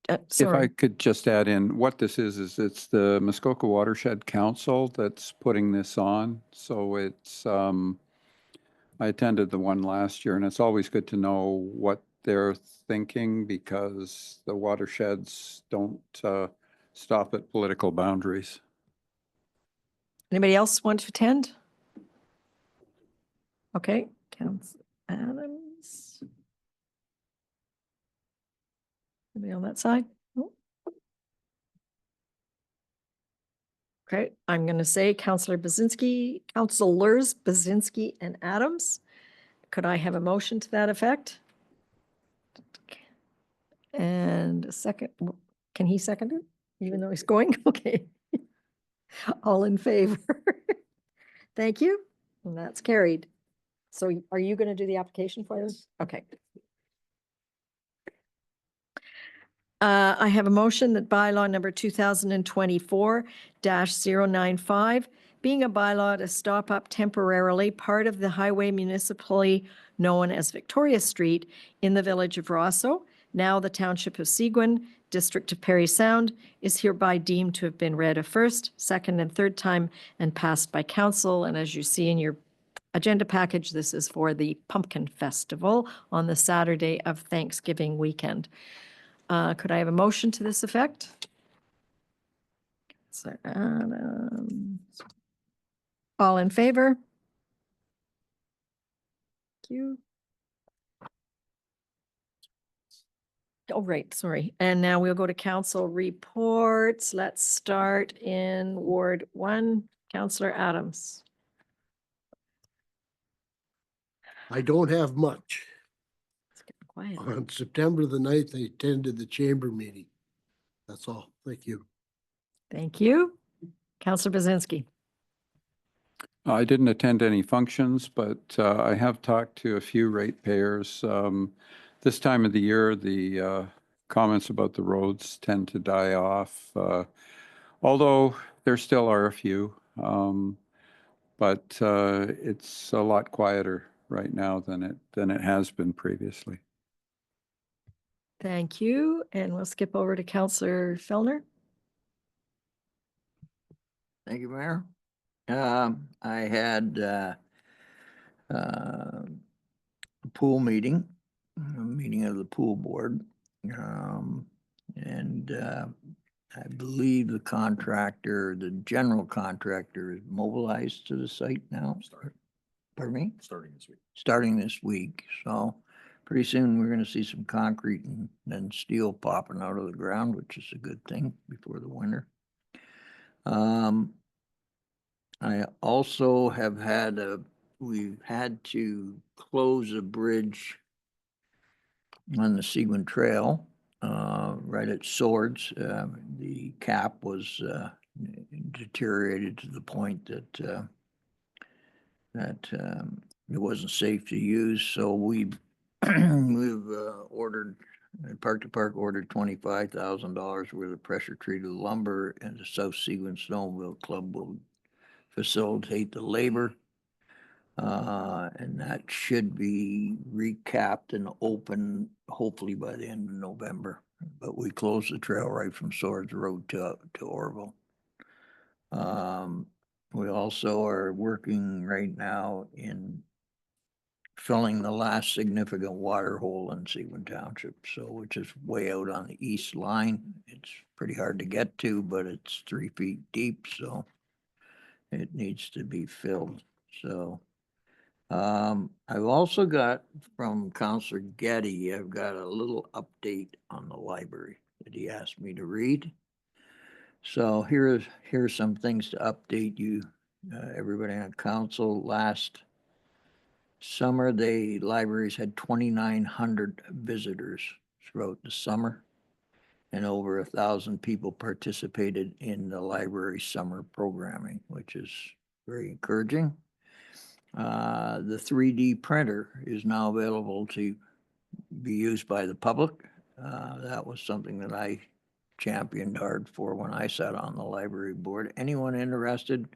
If Sorry. I could just add in, what this is it's the Muskoka Watershed Council that's putting this on. So it's, I attended the one last year, and it's always good to know what they're thinking because the watersheds don't stop at political boundaries. Anybody else want to attend? Okay, Councillor Adams. Anybody on that side? No? Okay, I'm going to say Councillors Bazinski and Adams. Could I have a motion to that effect? And a second, Can he second it, even though he's going? Okay. All in favor? Thank you. And that's carried. So are you going to do the application for us? Okay. I have a motion that bylaw number 2024-095, being a bylaw to stop up temporarily part of the highway municipally known as Victoria Street in the village of Rosso, now the Township of Seguin, District of Parry Sound, is hereby deemed to have been read a first, second, and third time and passed by council. And as you see in your agenda package, this is for the Pumpkin Festival on the Saturday of Thanksgiving weekend. Could I have a motion to this effect? So, all in favor? Thank you. Oh, right, sorry. And now we'll go to council reports. Let's start in Ward 1. Councillor Adams. I don't have much. It's getting quiet. On September the 9th, I attended the chamber meeting. That's all. Thank you. Thank you. Councillor Bazinski. I didn't attend any functions, but I have talked to a few ratepayers. This time of the year, the comments about the roads tend to die off, although there still are a few. But it's a lot quieter right now than it has been previously. Thank you. And we'll skip over to Councillor Fellner. Thank you, Mayor. I had a pool meeting, a meeting of the pool board. And I believe the contractor, the general contractor, is mobilized to the site now. Pardon me? Starting this week. Starting this week. So pretty soon we're going to see some concrete and then steel popping out of the ground, which is a good thing before the winter. I also have had we've had to close a bridge on the Seguin Trail, right at Swords. The cap was deteriorated to the point that it wasn't safe to use. So we've ordered, Park to Park ordered $25,000 worth of pressure treated lumber, and the South Seguin Snowmobile Club will facilitate the labor. And that should be recapped and open hopefully by the end of November. But we closed the trail right from Swords Road to Orville. We also are working right now in filling the last significant water hole in Seguin Township, so which is way out on the east line. It's pretty hard to get to, but it's 3 feet deep, so it needs to be filled. So I've also got from Councillor Getty, I've got a little update on the library that he asked me to read. So here's some things to update you, everybody on council. Last summer, the libraries had 2,900 visitors throughout the summer, and over 1,000 people participated in the library summer programming, which is very encouraging. The 3D printer is now available to be used by the public. That was something that I championed hard for when I sat on the library board. Anyone interested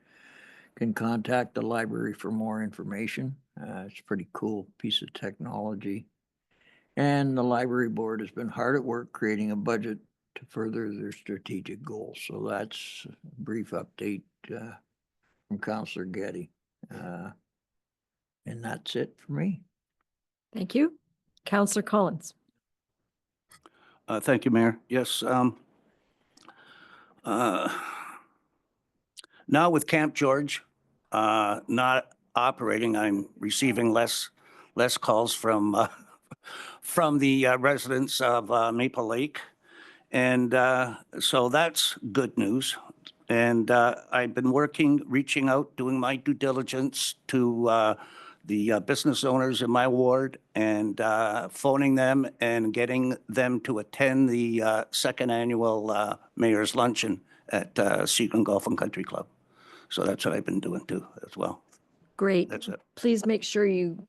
can contact the library for more information. It's a pretty cool piece of technology. And the library board has been hard at work creating a budget to further their strategic goals. So that's a brief update from Councillor Getty. And that's it for me. Thank you. Councillor Collins. Thank you, Mayor. Yes. Now with Camp George not operating, I'm receiving less calls from from the residents of Maple Lake, and so that's good news. And I've been reaching out, doing my due diligence to the business owners in my ward and phoning them and getting them to attend the second annual Mayor's Luncheon at Seguin Golf and Country Club. So that's what I've been doing too as well. Great. That's it. Please make sure you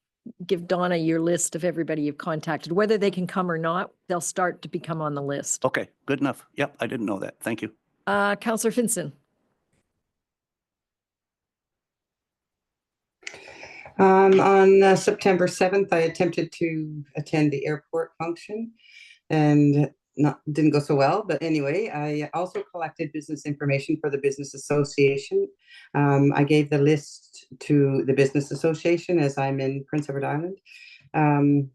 give Donna your list of everybody you've contacted. Whether they can come or not, they'll start to become on the list. Okay, good enough. Yep, I didn't know that. Thank you. Councillor Finson. On September 7th, I attempted to attend the airport function and didn't go so well. But anyway, I also collected business information for the business association. I gave the list to the business association as I'm in Prince Edward Island. And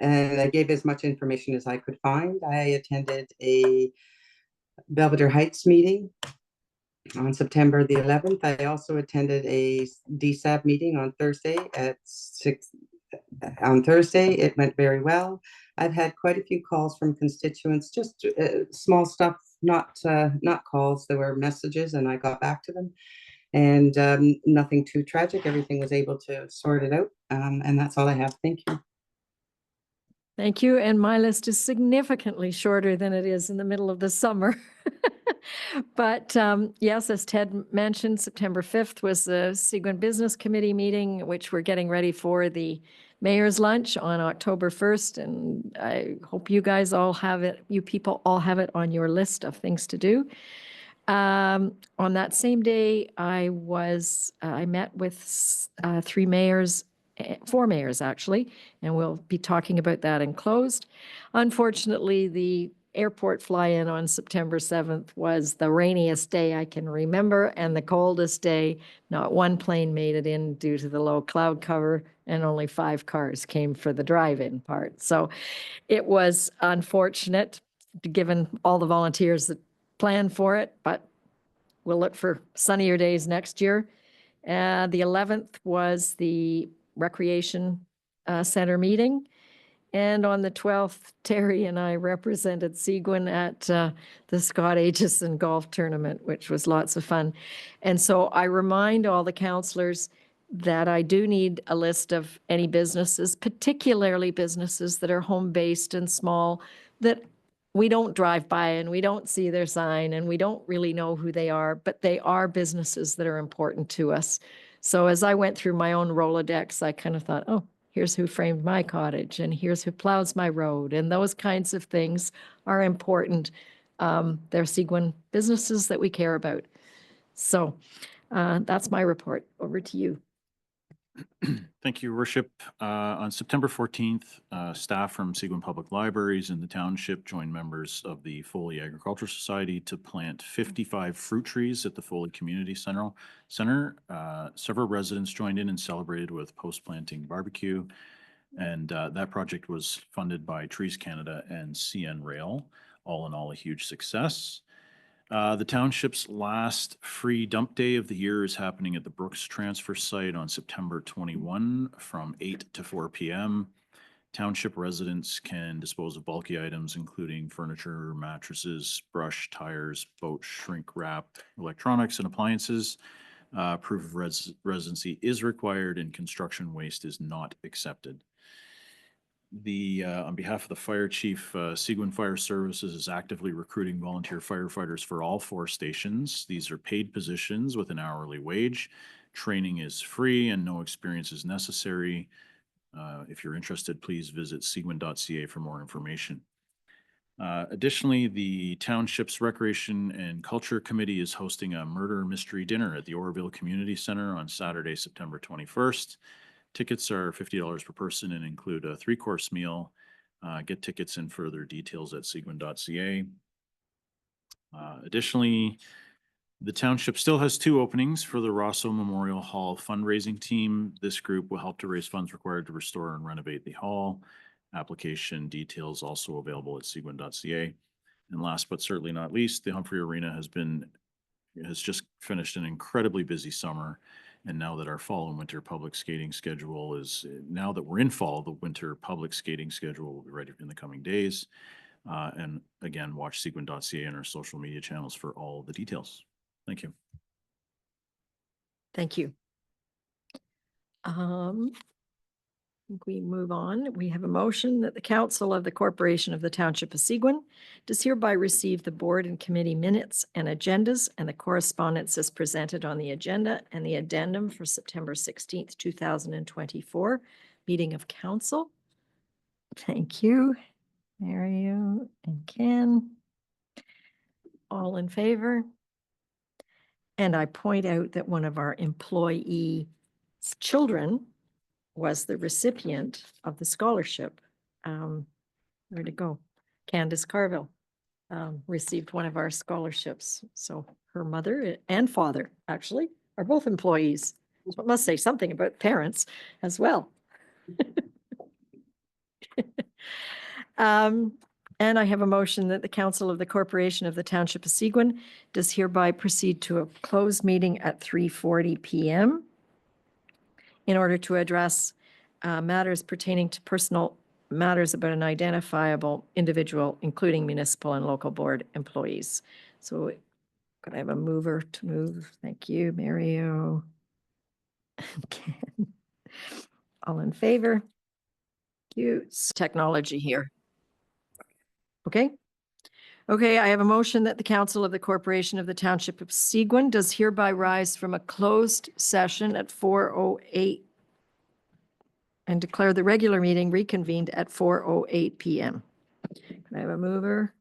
I gave as much information as I could find. I attended a Belvedere Heights meeting on September the 11th. I also attended a DSAB meeting on Thursday at 6. On Thursday, it went very well. I've had quite a few calls from constituents, just small stuff, not calls. There were messages, and I got back to them. And nothing too tragic. Everything was able to sort it out. And that's all I have. Thank you. Thank you. And my list is significantly shorter than it is in the middle of the summer. But yes, as Ted mentioned, September 5th was the Seguin Business Committee meeting, which we're getting ready for the Mayor's Lunch on October 1st. And I hope you guys all have it, you people all have it on your list of things to do. On that same day, I met with 3 mayors, 4 mayors actually, and we'll be talking about that in closed. Unfortunately, the airport fly-in on September 7th was the rainiest day I can remember and the coldest day. Not one plane made it in due to the low cloud cover, and only 5 cars came for the drive-in part. So it was unfortunate, given all the volunteers that planned for it, but we'll look for sunnier days next year. The 11th was the Recreation Center meeting. And on the 12th, Terry and I represented Seguin at the Scott Aitchison Golf Tournament, which was lots of fun. And so I remind all the councillors that I do need a list of any businesses, particularly businesses that are home-based and small, that we don't drive by and we don't see their sign and we don't really know who they are, but they are businesses that are important to us. So as I went through my own Rolodex, I kind of thought, oh, here's who framed my cottage and here's who plows my road. And those kinds of things are important. They're Seguin businesses that we care about. So that's my report. Over to you. Thank you, Worship. On September 14th, staff from Seguin Public Libraries in the Township joined members of the Foley Agricultural Society to plant 55 fruit trees at the Foley Community Center. Several residents joined in and celebrated with post-planting barbecue, and that project was funded by Trees Canada and CN Rail. All in all, a huge success. The township's last free dump day of the year is happening at the Brooks Transfer Site on September 21 from 8 to 4 p.m. Township residents can dispose of bulky items, including furniture, mattresses, brush, tires, boat shrink wrap, electronics, and appliances. Proof of residency is required and construction waste is not accepted. On behalf of the fire chief, Seguin Fire Services is actively recruiting volunteer firefighters for all 4 stations. These are paid positions with an hourly wage. Training is free and no experience is necessary. If you're interested, please visit seguin.ca for more information. Additionally, the Township's Recreation and Culture Committee is hosting a murder mystery dinner at the Orville Community Center on Saturday, September 21st. Tickets are $50 per person and include a 3-course meal. Get tickets and further details at seguin.ca. Additionally, the township still has 2 openings for the Rosso Memorial Hall fundraising team. This group will help to raise funds required to restore and renovate the hall. Application details also available at seguin.ca. And last but certainly not least, the Humphrey Arena has just finished an incredibly busy summer. And now that our fall and winter public skating schedule now that we're in fall, the winter public skating schedule will be ready in the coming days. And again, watch seguin.ca and our social media channels for all the details. Thank you. Thank you. I think we move on. We have a motion that the council of the corporation of the Township of Seguin does hereby receive the board and committee minutes and agendas and the correspondence as presented on the agenda and the addendum for September 16th, 2024, meeting of council. Thank you, Mario and Ken. All in favor? And I point out that one of our employees' children was the recipient of the scholarship. Where'd it go? Candace Carville received one of our scholarships. So her mother and father actually are both employees. So it must say something about parents as well. And I have a motion that the council of the corporation of the Township of Seguin does hereby proceed to a closed meeting at 3:40 p.m. in order to address matters pertaining to personal matters about an identifiable individual, including municipal and local board employees. So could I have a mover to move? Thank you, Mario. Ken. All in favor? Thank you. It's technology here. Okay. Okay, I have a motion that the council of the corporation of the Township of Seguin does hereby rise from a closed session at 4:08 and declare the regular meeting reconvened at 4:08 p.m. Can I have a mover?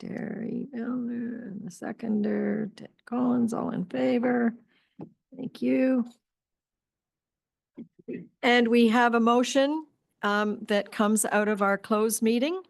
Terry Milner and the seconder, Ted Collins, all in favor. Thank you. And we have a motion that comes out of our closed meeting.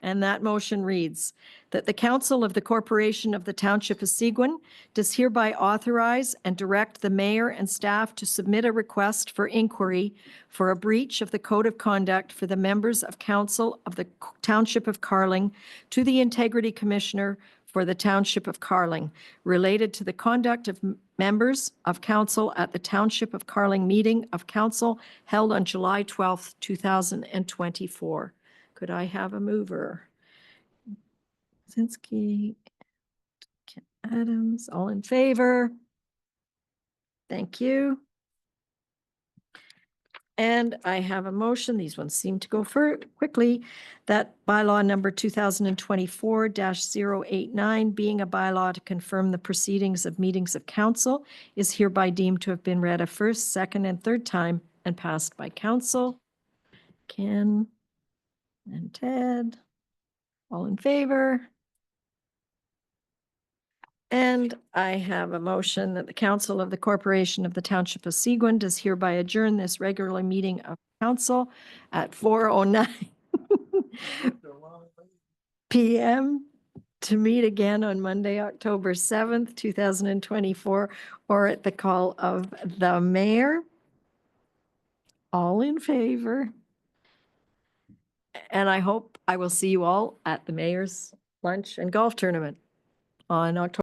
And that motion reads that the council of the corporation of the Township of Seguin does hereby authorize and direct the mayor and staff to submit a request for inquiry for a breach of the code of conduct for the members of council of the Township of Carling to the Integrity Commissioner for the Township of Carling related to the conduct of members of council at the Township of Carling meeting of council held on July 12th, 2024. Could I have a mover? Zinsky, Ken Adams, all in favor? Thank you. And I have a motion, these ones seem to go quickly, that bylaw number 2024-089, being a bylaw to confirm the proceedings of meetings of council, is hereby deemed to have been read a first, second, and third time and passed by council. Ken and Ted, all in favor? And I have a motion that the council of the corporation of the Township of Seguin does hereby adjourn this regular meeting of council at 4:09 p.m. to meet again on Monday, October 7th, 2024, or at the call of the mayor. All in favor? And I hope I will see you all at the mayor's lunch and golf tournament on October